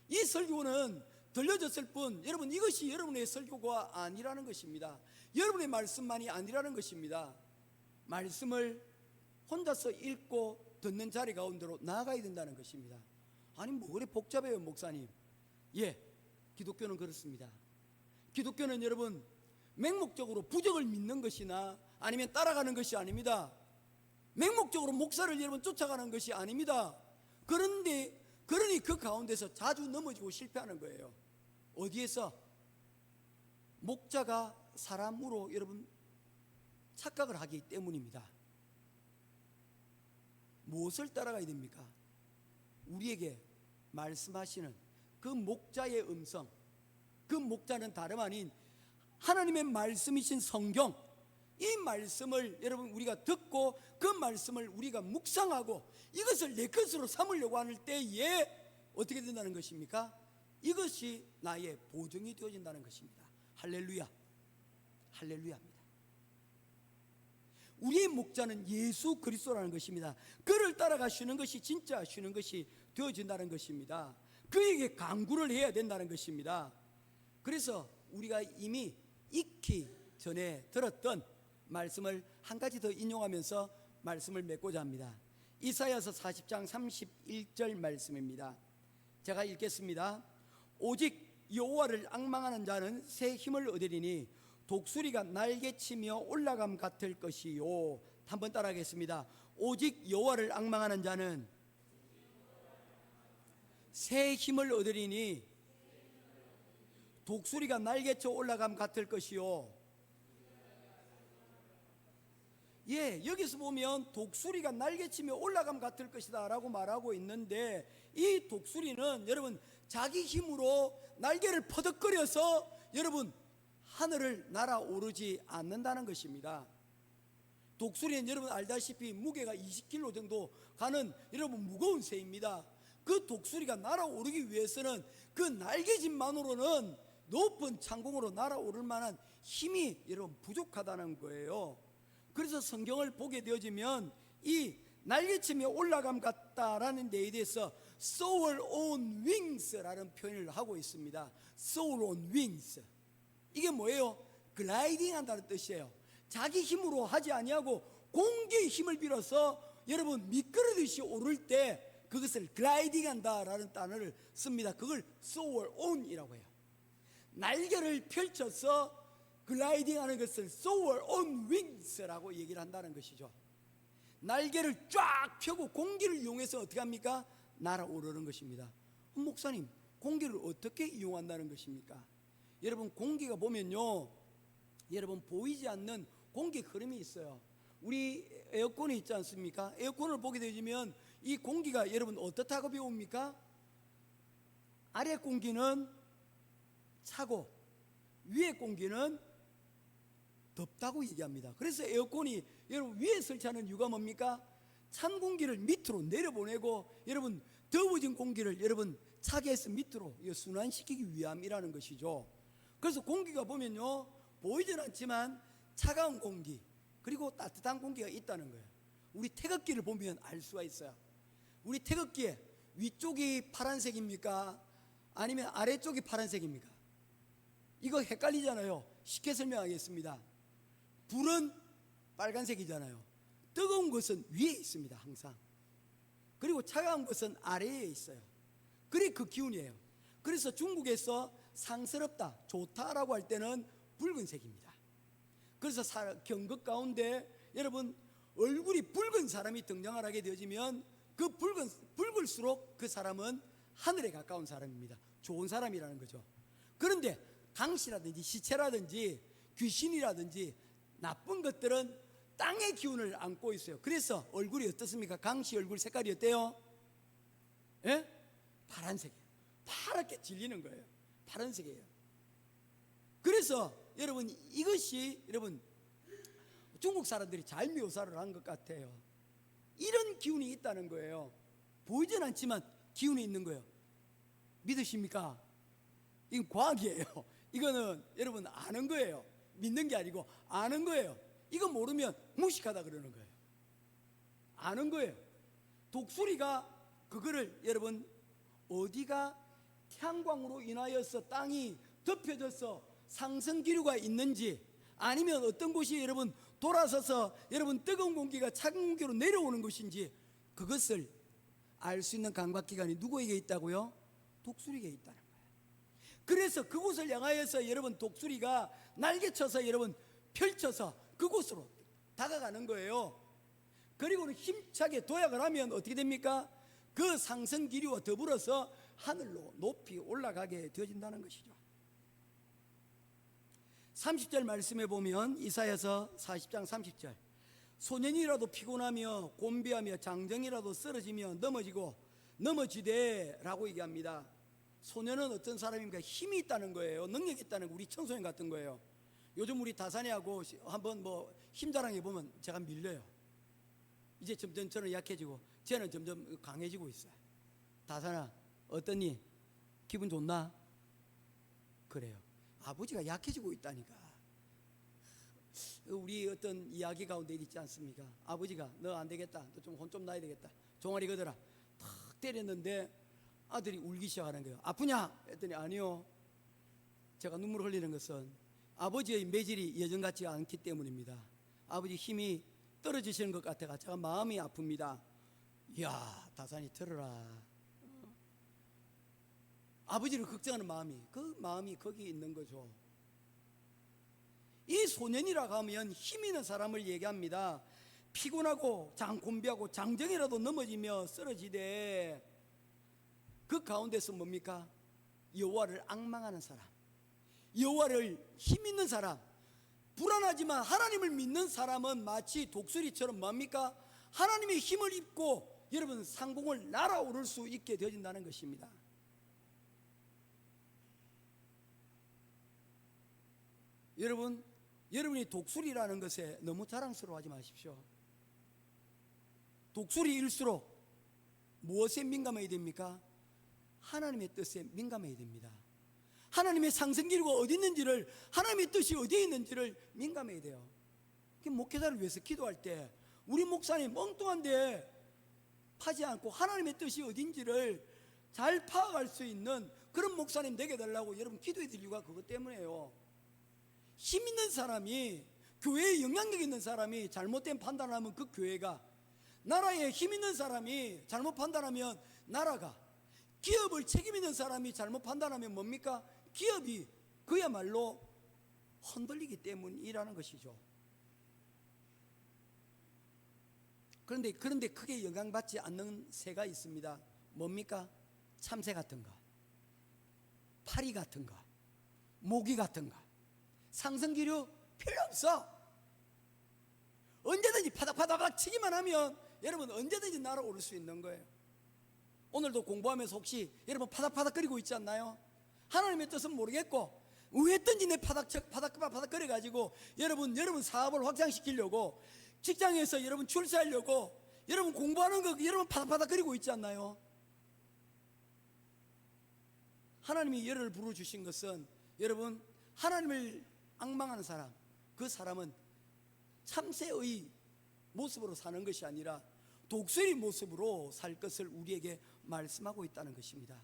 이 설교는 들려졌을 뿐 여러분 이것이 여러분의 설교가 아니라는 것입니다. 여러분의 말씀만이 아니라는 것입니다. 말씀을 혼자서 읽고 듣는 자리 가운데로 나아가야 된다는 것입니다. 아니 뭐 그래 복잡해요 목사님. 예, 기독교는 그렇습니다. 기독교는 여러분 맹목적으로 부적을 믿는 것이나 아니면 따라가는 것이 아닙니다. 맹목적으로 목사를 여러분 쫓아가는 것이 아닙니다. 그러니 그 가운데서 자주 넘어지고 실패하는 거예요. 어디에서? 목자가 사람으로 여러분 착각을 하기 때문입니다. 무엇을 따라가야 됩니까? 우리에게 말씀하시는 그 목자의 음성, 그 목자는 다름 아닌 하나님의 말씀이신 성경, 이 말씀을 여러분 우리가 듣고 그 말씀을 우리가 묵상하고 이것을 내 것으로 삼으려고 하는 때에 어떻게 된다는 것입니까? 이것이 나의 보증이 되어진다는 것입니다. 할렐루야, 할렐루야입니다. 우리의 목자는 예수 그리스도라는 것입니다. 그를 따라가시는 것이 진짜 쉬는 것이 되어진다는 것입니다. 그에게 간구를 해야 된다는 것입니다. 그래서 우리가 이미 익히 전에 들었던 말씀을 한 가지 더 인용하면서 말씀을 맺고자 합니다. 이사야서 40장 31절 말씀입니다. 제가 읽겠습니다. 오직 여호와를 앙망하는 자는 새 힘을 얻으리니 독수리가 날개치며 올라감 같을 것이요. 한번 따라하겠습니다. 오직 여호와를 앙망하는 자는 새 힘을 얻으리니 독수리가 날개쳐 올라감 같을 것이요. 예, 여기서 보면 독수리가 날개치며 올라감 같을 것이다 라고 말하고 있는데, 이 독수리는 여러분 자기 힘으로 날개를 퍼덕거려서 여러분 하늘을 날아오르지 않는다는 것입니다. 독수리는 여러분 알다시피 무게가 20kg 정도 가는 여러분 무거운 새입니다. 그 독수리가 날아오르기 위해서는 그 날개짓만으로는 높은 창공으로 날아오를 만한 힘이 여러분 부족하다는 거예요. 그래서 성경을 보게 되어지면 이 날개치며 올라감 같다라는 데에 대해서 soar on wings라는 표현을 하고 있습니다. soar on wings, 이게 뭐예요? 글라이딩 한다는 뜻이에요. 자기 힘으로 하지 아니하고 공기의 힘을 빌어서 여러분 미끄러듯이 오를 때 그것을 글라이딩 한다라는 단어를 씁니다. 그걸 soar on이라고 해요. 날개를 펼쳐서 글라이딩하는 것을 soar on wings라고 얘기를 한다는 것이죠. 날개를 쫙 펴고 공기를 이용해서 어떻게 합니까? 날아오르는 것입니다. 목사님, 공기를 어떻게 이용한다는 것입니까? 여러분 공기가 보면요, 여러분 보이지 않는 공기 흐름이 있어요. 우리 에어컨이 있지 않습니까? 에어컨을 보게 되면 이 공기가 여러분 어떻다고 배웁니까? 아래 공기는 차고 위에 공기는 덥다고 얘기합니다. 그래서 에어컨이 여러분 위에 설치하는 이유가 뭡니까? 찬 공기를 밑으로 내려보내고 여러분 더워진 공기를 여러분 차게에서 밑으로 순환시키기 위함이라는 것이죠. 그래서 공기가 보면요, 보이진 않지만 차가운 공기 그리고 따뜻한 공기가 있다는 거예요. 우리 태극기를 보면 알 수가 있어요. 우리 태극기의 위쪽이 파란색입니까? 아니면 아래쪽이 파란색입니까? 이거 헷갈리잖아요. 쉽게 설명하겠습니다. 불은 빨간색이잖아요. 뜨거운 것은 위에 있습니다, 항상. 그리고 차가운 것은 아래에 있어요. 그게 그 기운이에요. 그래서 중국에서 상스럽다, 좋다라고 할 때는 붉은색입니다. 그래서 경극 가운데 여러분 얼굴이 붉은 사람이 등장을 하게 되어지면 그 붉을수록 그 사람은 하늘에 가까운 사람입니다. 좋은 사람이라는 거죠. 그런데 강시라든지 시체라든지 귀신이라든지 나쁜 것들은 땅의 기운을 안고 있어요. 그래서 얼굴이 어떻습니까? 강시 얼굴 색깔이 어때요? 예? 파란색이에요. 파랗게 질리는 거예요. 파란색이에요. 그래서 여러분 이것이 여러분 중국 사람들이 잘 묘사를 한 것 같아요. 이런 기운이 있다는 거예요. 보이진 않지만 기운이 있는 거예요. 믿으십니까? 이건 과학이에요. 이거는 여러분 아는 거예요. 믿는 게 아니고 아는 거예요. 이거 모르면 무식하다 그러는 거예요. 아는 거예요. 독수리가 그거를 여러분 어디가 태양광으로 인하여서 땅이 덮여져서 상승 기류가 있는지 아니면 어떤 곳이 여러분 돌아서서 여러분 뜨거운 공기가 차가운 공기로 내려오는 것인지 그것을 알 수 있는 감각기관이 누구에게 있다고요? 독수리에게 있다는 거예요. 그래서 그곳을 향하여서 여러분 독수리가 날개쳐서 여러분 펼쳐서 그곳으로 다가가는 거예요. 그리고는 힘차게 도약을 하면 어떻게 됩니까? 그 상승 기류와 더불어서 하늘로 높이 올라가게 되어진다는 것이죠. 30절 말씀에 보면 이사야서 40장 30절 소년이라도 피곤하며 곤비하며 장정이라도 쓰러지며 넘어지되 라고 얘기합니다. 소년은 어떤 사람입니까? 힘이 있다는 거예요. 능력이 있다는 거. 우리 청소년 같은 거예요. 요즘 우리 다산이하고 한번 뭐 힘자랑해 보면 제가 밀려요. 이제 점점 저는 약해지고 쟤는 점점 강해지고 있어요. 다산아 어떠니? 기분 좋나? 그래요. 아버지가 약해지고 있다니까. 우리 어떤 이야기 가운데 있지 않습니까? 아버지가 너 안 되겠다. 너 좀 혼 좀 나야 되겠다. 종아리 걷어라. 탁 때렸는데 아들이 울기 시작하는 거예요. 아프냐? 했더니 아니요. 제가 눈물 흘리는 것은 아버지의 매질이 예전 같지 않기 때문입니다. 아버지 힘이 떨어지시는 것 같아가 제가 마음이 아픕니다. 이야 다산이 들어라. 아버지를 걱정하는 마음이 그 마음이 거기 있는 거죠. 이 소년이라고 하면 힘 있는 사람을 얘기합니다. 피곤하고 곤비하고 장정이라도 넘어지며 쓰러지되 그 가운데서 뭡니까? 여호와를 앙망하는 사람, 여호와를 힘 있는 사람, 불안하지만 하나님을 믿는 사람은 마치 독수리처럼 뭡니까? 하나님의 힘을 입고 여러분 상공을 날아오를 수 있게 되어진다는 것입니다. 여러분이 독수리라는 것에 너무 자랑스러워하지 마십시오. 독수리일수록 무엇에 민감해야 됩니까? 하나님의 뜻에 민감해야 됩니다. 하나님의 상승기류가 어디 있는지를, 하나님의 뜻이 어디에 있는지를 민감해야 돼요. 목회자를 위해서 기도할 때 우리 목사님 엉뚱한데 파지 않고 하나님의 뜻이 어딘지를 잘 파악할 수 있는 그런 목사님 되게 달라고 여러분 기도해 드릴 이유가 그것 때문에요. 힘 있는 사람이, 교회에 영향력 있는 사람이 잘못된 판단하면 그 교회가, 나라에 힘 있는 사람이 잘못 판단하면 나라가, 기업을 책임 있는 사람이 잘못 판단하면 뭡니까? 기업이 그야말로 흔들리기 때문이라는 것이죠. 그런데 크게 영향받지 않는 새가 있습니다. 뭡니까? 참새 같은 거, 파리 같은 거, 모기 같은 거. 상승기류 필요 없어. 언제든지 파닥파닥 치기만 하면 여러분 언제든지 날아오를 수 있는 거예요. 오늘도 공부하면서 혹시 여러분 파닥파닥거리고 있지 않나요? 하나님의 뜻은 모르겠고 왜 했든지 내 파닥거려가지고 여러분 사업을 확장시키려고, 직장에서 여러분 출세하려고 여러분 공부하는 거 여러분 파닥파닥거리고 있지 않나요? 하나님이 열을 부어주신 것은 여러분 하나님을 앙망하는 사람, 그 사람은 참새의 모습으로 사는 것이 아니라 독수리 모습으로 살 것을 우리에게 말씀하고 있다는 것입니다.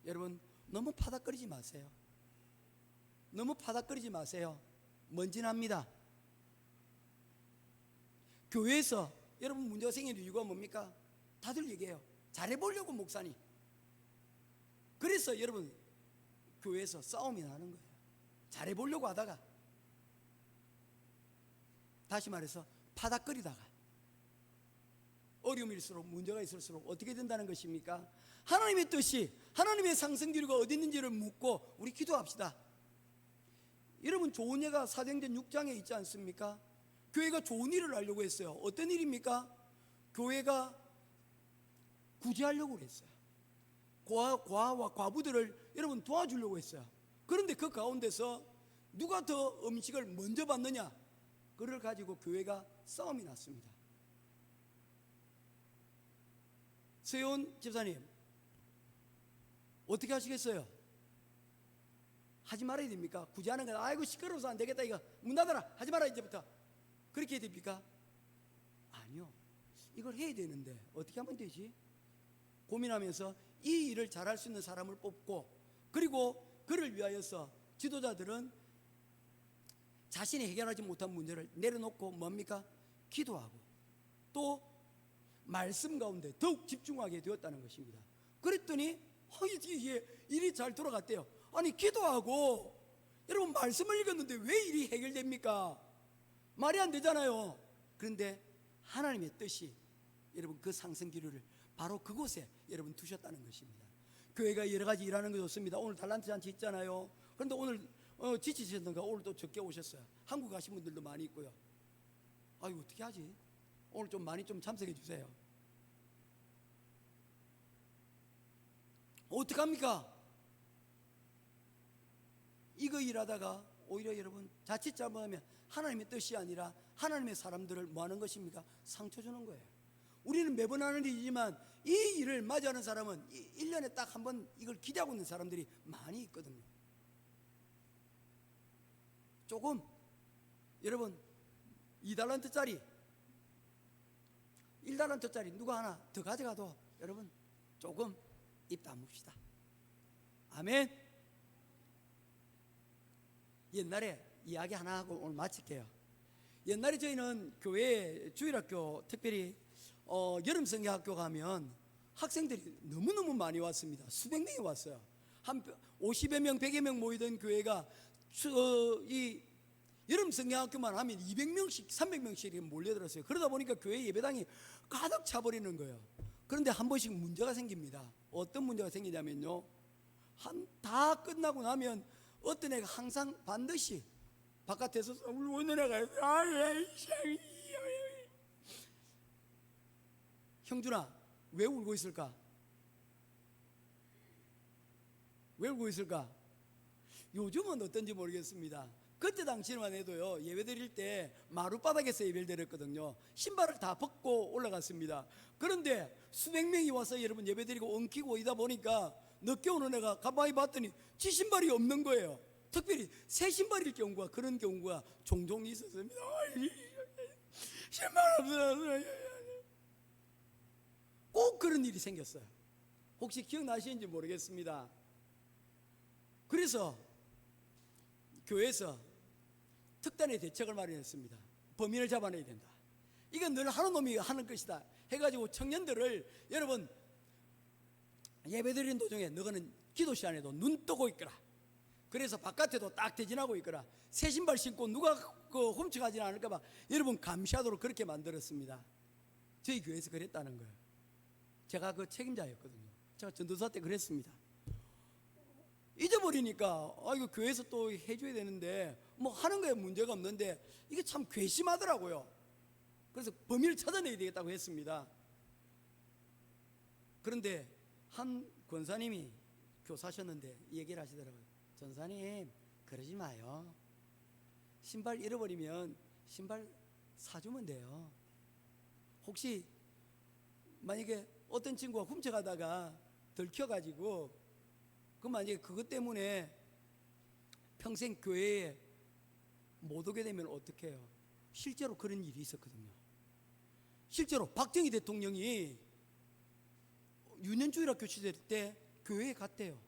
여러분 너무 파닥거리지 마세요. 너무 파닥거리지 마세요. 먼지 납니다. 교회에서 여러분 문제가 생기는 이유가 뭡니까? 다들 얘기해요. 잘해보려고 목사님. 그래서 여러분 교회에서 싸움이 나는 거예요. 잘해보려고 하다가, 다시 말해서 파닥거리다가 어려움일수록, 문제가 있을수록 어떻게 된다는 것입니까? 하나님의 뜻이, 하나님의 상승기류가 어디 있는지를 묻고 우리 기도합시다. 여러분 좋은 예가 사도행전 6장에 있지 않습니까? 교회가 좋은 일을 하려고 했어요. 어떤 일입니까? 교회가 구제하려고 그랬어요. 고아와 과부들을 여러분 도와주려고 했어요. 그런데 그 가운데서 누가 더 음식을 먼저 받느냐, 그를 가지고 교회가 싸움이 났습니다. 세훈 집사님 어떻게 하시겠어요? 하지 말아야 됩니까? 구제하는 건 아이고 시끄러워서 안 되겠다, 이거 문 닫아라, 하지 마라 이제부터, 그렇게 해야 됩니까? 아니요. 이걸 해야 되는데 어떻게 하면 되지? 고민하면서 이 일을 잘할 수 있는 사람을 뽑고, 그리고 그를 위하여서 지도자들은 자신이 해결하지 못한 문제를 내려놓고 뭡니까? 기도하고 또 말씀 가운데 더욱 집중하게 되었다는 것입니다. 그랬더니 이게 일이 잘 돌아갔대요. 아니 기도하고 여러분 말씀을 읽었는데 왜 일이 해결됩니까? 말이 안 되잖아요. 그런데 하나님의 뜻이 여러분 그 상승기류를 바로 그곳에 여러분 두셨다는 것입니다. 교회가 여러 가지 일하는 게 좋습니다. 오늘 달란트 잔치 있잖아요. 그런데 오늘 지치셨던가 오늘 또 적게 오셨어요. 한국 가신 분들도 많이 있고요. 아유 어떻게 하지? 오늘 좀 많이 좀 참석해 주세요. 어떡합니까? 이거 일하다가 오히려 여러분 자칫 잘못하면 하나님의 뜻이 아니라 하나님의 사람들을 뭐 하는 것입니까? 상처 주는 거예요. 우리는 매번 하는 일이지만 이 일을 맞이하는 사람은 1년에 딱 한 번 이걸 기대하고 있는 사람들이 많이 있거든요. 조금 여러분 2달란트짜리 1달란트짜리 누가 하나 더 가져가도 여러분 조금 입 다뭅시다. 아멘. 옛날에 이야기 하나 하고 오늘 마칠게요. 옛날에 저희는 교회 주일학교 특별히 여름 성경학교 가면 학생들이 너무너무 많이 왔습니다. 수백 명이 왔어요. 한 50여 명 100여 명 모이던 교회가 이 여름 성경학교만 하면 200명씩 300명씩 몰려들었어요. 그러다 보니까 교회 예배당이 가득 차버리는 거예요. 그런데 한 번씩 문제가 생깁니다. 어떤 문제가 생기냐면요, 다 끝나고 나면 어떤 애가 항상 반드시 바깥에서 울고 있는 애가 형준아 왜 울고 있을까? 왜 울고 있을까? 요즘은 어떤지 모르겠습니다. 그때 당시만 해도요, 예배 드릴 때 마룻바닥에서 예배를 드렸거든요. 신발을 다 벗고 올라갔습니다. 그런데 수백 명이 와서 여러분 예배 드리고 엉키고 이다 보니까 늦게 오는 애가 가만히 봤더니 지 신발이 없는 거예요. 특별히 새 신발일 경우가, 그런 경우가 종종 있었습니다. 신발 없어요. 꼭 그런 일이 생겼어요. 혹시 기억나시는지 모르겠습니다. 그래서 교회에서 특단의 대책을 마련했습니다. 범인을 잡아내야 된다. 이건 늘 하는 놈이 하는 것이다 해가지고 청년들을 여러분 예배드리는 도중에 너희는 기도 시간에도 눈 뜨고 있거라. 그래서 바깥에도 딱 대진하고 있거라. 새 신발 신고 누가 훔쳐가지 않을까봐 여러분 감시하도록 그렇게 만들었습니다. 저희 교회에서 그랬다는 거예요. 제가 그 책임자였거든요. 제가 전도사 때 그랬습니다. 잊어버리니까 이거 교회에서 또 해줘야 되는데 뭐 하는 거에 문제가 없는데 이게 참 괘씸하더라고요. 그래서 범인을 찾아내야 되겠다고 했습니다. 그런데 한 권사님이 교사셨는데 얘기를 하시더라고요. 전사님 그러지 마요. 신발 잃어버리면 신발 사주면 돼요. 혹시 만약에 어떤 친구가 훔쳐가다가 들켜가지고 그럼 만약에 그것 때문에 평생 교회에 못 오게 되면 어떻게 해요? 실제로 그런 일이 있었거든요. 실제로 박정희 대통령이 유년주일학교 시절 때 교회에 갔대요.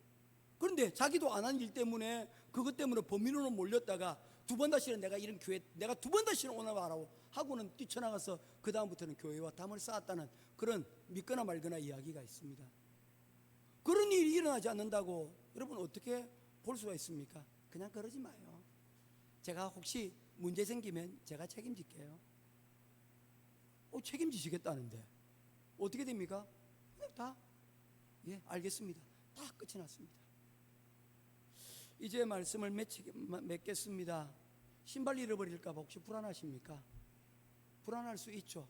그런데 자기도 안 한 일 때문에 그것 때문에 범인으로 몰렸다가 두 번 다시는 내가 이런 교회 내가 두 번 다시는 오나 봐라고 하고는 뛰쳐나가서 그 다음부터는 교회와 담을 쌓았다는 그런 믿거나 말거나 이야기가 있습니다. 그런 일이 일어나지 않는다고 여러분 어떻게 볼 수가 있습니까? 그냥 그러지 마요. 제가 혹시 문제 생기면 제가 책임질게요. 책임지시겠다는데 어떻게 됩니까? 다 알겠습니다. 다 끝이 났습니다. 이제 말씀을 맺겠습니다. 신발 잃어버릴까 봐 혹시 불안하십니까? 불안할 수 있죠.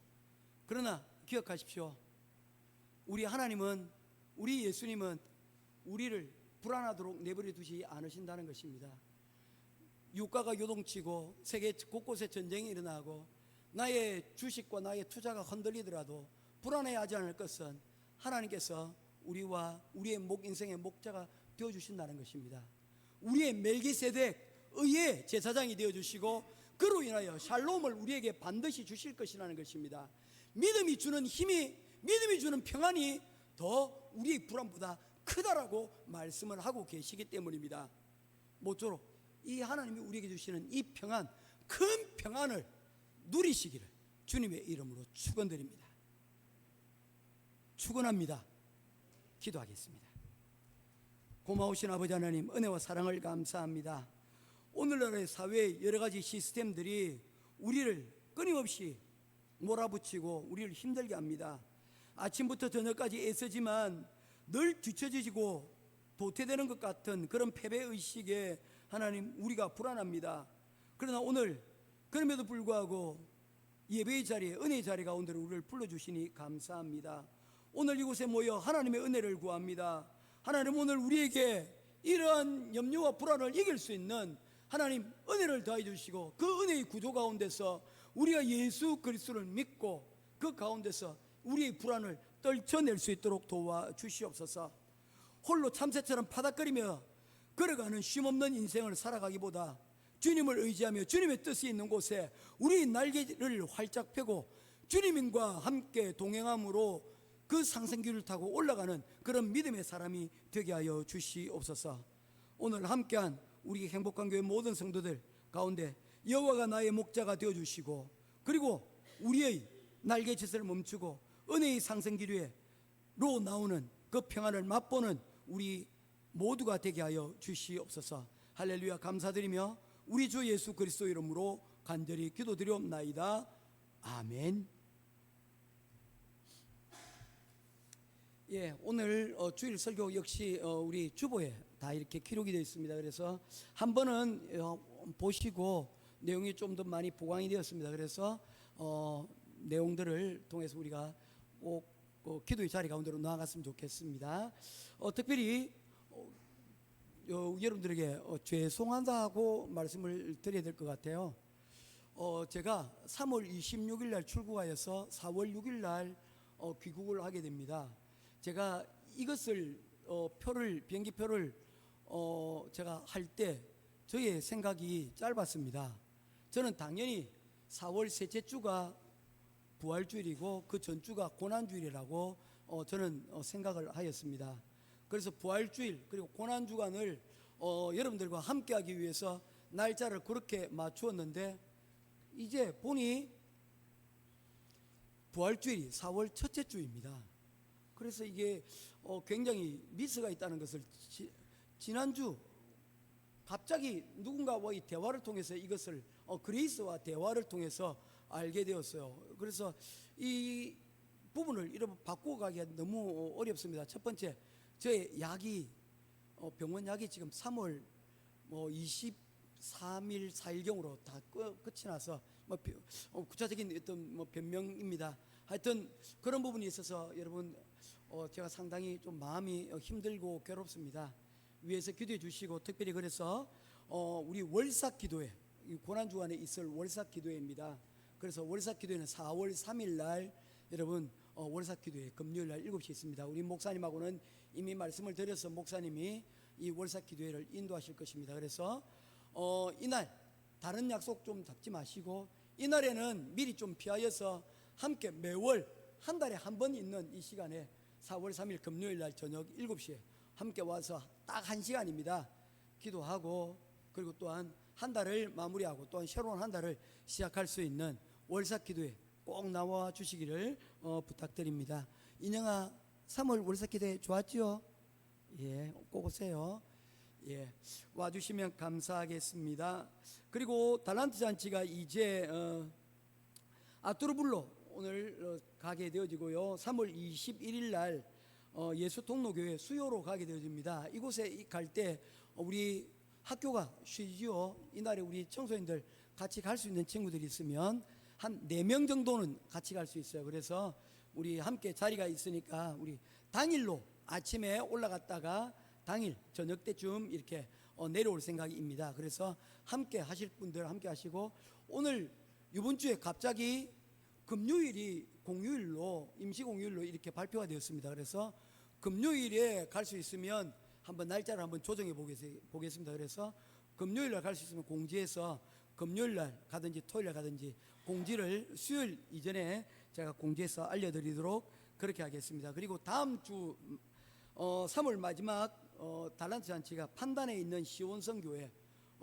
그러나 기억하십시오. 우리 하나님은, 우리 예수님은 우리를 불안하도록 내버려 두지 않으신다는 것입니다. 유가가 요동치고 세계 곳곳에 전쟁이 일어나고 나의 주식과 나의 투자가 흔들리더라도 불안해하지 않을 것은 하나님께서 우리와 우리의 인생의 목자가 되어주신다는 것입니다. 우리의 멜기세덱 의의 제사장이 되어주시고 그로 인하여 샬롬을 우리에게 반드시 주실 것이라는 것입니다. 믿음이 주는 힘이, 믿음이 주는 평안이 더 우리의 불안보다 크다라고 말씀을 하고 계시기 때문입니다. 모쪼록 이 하나님이 우리에게 주시는 이 평안, 큰 평안을 누리시기를 주님의 이름으로 축원드립니다. 축원합니다. 기도하겠습니다. 고마우신 아버지 하나님, 은혜와 사랑을 감사합니다. 오늘날의 사회의 여러 가지 시스템들이 우리를 끊임없이 몰아붙이고 우리를 힘들게 합니다. 아침부터 저녁까지 애쓰지만 늘 뒤처지고 도태되는 것 같은 그런 패배의식에 하나님 우리가 불안합니다. 그러나 오늘 그럼에도 불구하고 예배의 자리에, 은혜의 자리 가운데로 우리를 불러주시니 감사합니다. 오늘 이곳에 모여 하나님의 은혜를 구합니다. 하나님, 오늘 우리에게 이러한 염려와 불안을 이길 수 있는 하나님 은혜를 더해 주시고 그 은혜의 구조 가운데서 우리가 예수 그리스도를 믿고 그 가운데서 우리의 불안을 떨쳐낼 수 있도록 도와주시옵소서. 홀로 참새처럼 파닥거리며 걸어가는 쉼없는 인생을 살아가기보다 주님을 의지하며 주님의 뜻이 있는 곳에 우리 날개를 활짝 펴고 주님과 함께 동행함으로 그 상승기를 타고 올라가는 그런 믿음의 사람이 되게 하여 주시옵소서. 오늘 함께한 우리 행복한 교회 모든 성도들 가운데 여호와가 나의 목자가 되어주시고 그리고 우리의 날개짓을 멈추고 은혜의 상승기류로 나오는 그 평안을 맛보는 우리 모두가 되게 하여 주시옵소서. 할렐루야. 감사드리며 우리 주 예수 그리스도 이름으로 간절히 기도드리옵나이다. 아멘. 오늘 주일 설교 역시 우리 주보에 다 이렇게 기록이 되어 있습니다. 그래서 한 번은 보시고 내용이 좀 더 많이 보강이 되었습니다. 그래서 내용들을 통해서 우리가 꼭 기도의 자리 가운데로 나아갔으면 좋겠습니다. 특별히 여러분들에게 죄송하다고 말씀을 드려야 될 것 같아요. 제가 3월 26일 날 출국하여서 4월 6일 날 귀국을 하게 됩니다. 제가 이것을 비행기표를 제가 할 때 저의 생각이 짧았습니다. 저는 당연히 4월 셋째 주가 부활주일이고 그 전주가 고난주일이라고 저는 생각을 하였습니다. 그래서 부활주일 그리고 고난주간을 여러분들과 함께하기 위해서 날짜를 그렇게 맞추었는데 이제 보니 부활주일이 4월 첫째 주입니다. 그래서 이게 굉장히 미스가 있다는 것을 지난주 갑자기 누군가와의 대화를 통해서 이것을 그레이스와 대화를 통해서 알게 되었어요. 그래서 이 부분을 이렇게 바꾸어 가기가 너무 어렵습니다. 첫 번째, 저의 약이 병원 약이 지금 3월 23일 4일경으로 다 끝이 나서 구체적인 어떤 변명입니다. 하여튼 그런 부분이 있어서 여러분 제가 상당히 좀 마음이 힘들고 괴롭습니다. 위에서 기도해 주시고 특별히 그래서 우리 월삭 기도회 고난주간에 있을 월삭 기도회입니다. 그래서 월삭 기도회는 4월 3일 날 여러분 월삭 기도회 금요일 날 7시에 있습니다. 우리 목사님하고는 이미 말씀을 드려서 목사님이 이 월삭 기도회를 인도하실 것입니다. 그래서 이날 다른 약속 좀 잡지 마시고 이날에는 미리 좀 피하여서 함께 매월 한 달에 한 번 있는 이 시간에 4월 3일 금요일 날 저녁 7시에 함께 와서 딱 1시간입니다. 기도하고 그리고 또한 한 달을 마무리하고 또한 새로운 한 달을 시작할 수 있는 월삭 기도회 꼭 나와 주시기를 부탁드립니다. 인영아, 3월 월삭 기도회 좋았지요? 예, 꼭 오세요. 예, 와주시면 감사하겠습니다. 그리고 달란트 잔치가 이제 아뚜르불로 오늘 가게 되어지고요. 3월 21일 날 예수 통로교회 수요로 가게 되어집니다. 이곳에 갈 때 우리 학교가 쉬지요. 이날에 우리 청소년들 같이 갈 수 있는 친구들이 있으면 한 4명 정도는 같이 갈 수 있어요. 그래서 우리 함께 자리가 있으니까 우리 당일로 아침에 올라갔다가 당일 저녁 때쯤 이렇게 내려올 생각입니다. 그래서 함께 하실 분들 함께 하시고, 오늘 이번 주에 갑자기 금요일이 공휴일로 임시 공휴일로 이렇게 발표가 되었습니다. 그래서 금요일에 갈 수 있으면 한번 날짜를 한번 조정해 보겠습니다. 그래서 금요일 날 갈 수 있으면 공지해서 금요일 날 가든지 토요일 날 가든지 공지를 수요일 이전에 제가 공지해서 알려드리도록 그렇게 하겠습니다. 그리고 다음 주 3월 마지막 달란트 잔치가 판단에 있는 시온성교회,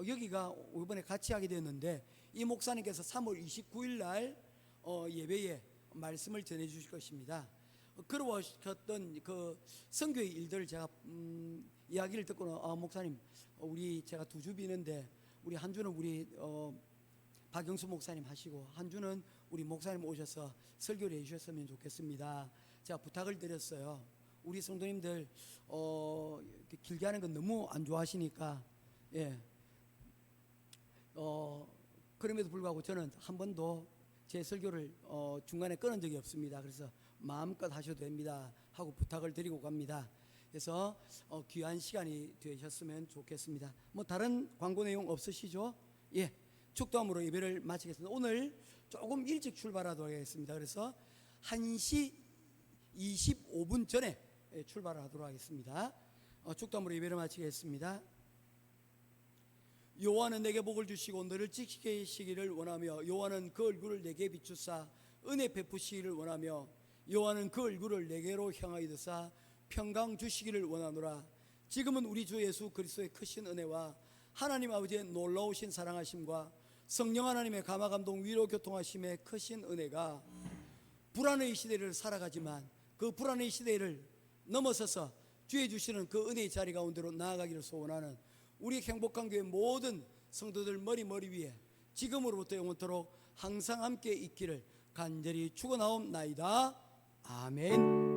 여기가 이번에 같이 하게 되었는데 이 목사님께서 3월 29일 날 예배에 말씀을 전해 주실 것입니다. 그러셨던 그 선교의 일들을 제가 이야기를 듣고는 목사님, 우리 제가 2주 비는데 우리 한 주는 우리 박영수 목사님 하시고 한 주는 우리 목사님 오셔서 설교를 해주셨으면 좋겠습니다. 제가 부탁을 드렸어요. 우리 성도님들 길게 하는 건 너무 안 좋아하시니까, 예, 그럼에도 불구하고 저는 한 번도 제 설교를 중간에 끊은 적이 없습니다. 그래서 마음껏 하셔도 됩니다 하고 부탁을 드리고 갑니다. 그래서 귀한 시간이 되셨으면 좋겠습니다. 뭐 다른 광고 내용 없으시죠? 예, 축도함으로 예배를 마치겠습니다. 오늘 조금 일찍 출발하도록 하겠습니다. 그래서 1시 25분 전에 출발하도록 하겠습니다. 축도함으로 예배를 마치겠습니다. 여호와는 내게 복을 주시고 너를 지키시기를 원하며 여호와는 그 얼굴을 내게 비추사 은혜 베푸시기를 원하며 여호와는 그 얼굴을 내게로 향하여 드사 평강 주시기를 원하노라. 지금은 우리 주 예수 그리스도의 크신 은혜와 하나님 아버지의 놀라우신 사랑하심과 성령 하나님의 감화 감동 위로 교통하심의 크신 은혜가 불안의 시대를 살아가지만 그 불안의 시대를 넘어서서 주의 주시는 그 은혜의 자리 가운데로 나아가기를 소원하는 우리 행복한 교회 모든 성도들 머리 위에 지금으로부터 영원토록 항상 함께 있기를 간절히 축원하옵나이다. 아멘.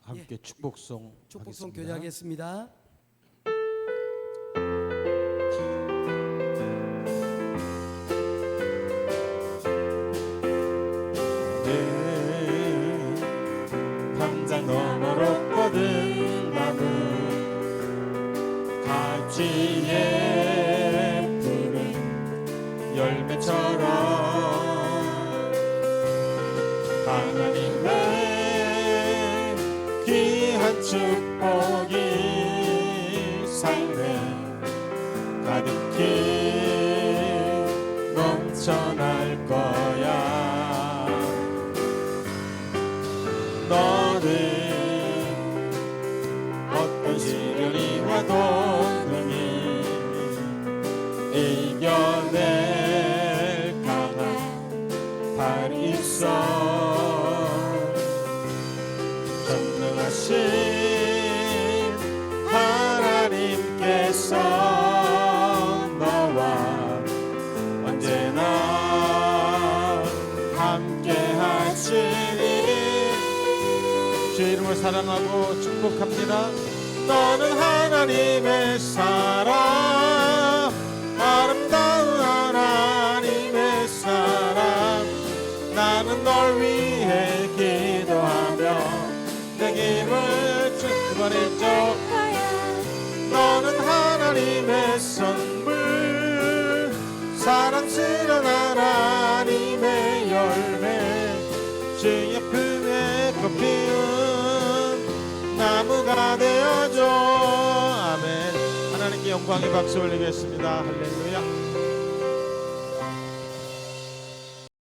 함께 축복송 하겠습니다. 교제하겠습니다. 담장 너머로 뻗은 나무 가지에 푸른 열매처럼 하나님의 귀한 축복이 삶에 가득히 넘쳐날 거야. 너는 어떤 시련이 와도 능히 이겨낼 강한 팔이 있어. 전능하신 하나님께서 너와 언제나 함께 하시니 주의 이름을 사랑하고 축복합니다. 너는 하나님의 사람, 아름다운 하나님의 사람, 널 위해 기도하며 내 힘을 충분히 너는 하나님의 선물 사랑스러운 하나님의 열매 주의 품에 꽃 피운 나무가 되어줘. 아멘. 하나님께 영광의 박수 올리겠습니다. 할렐루야.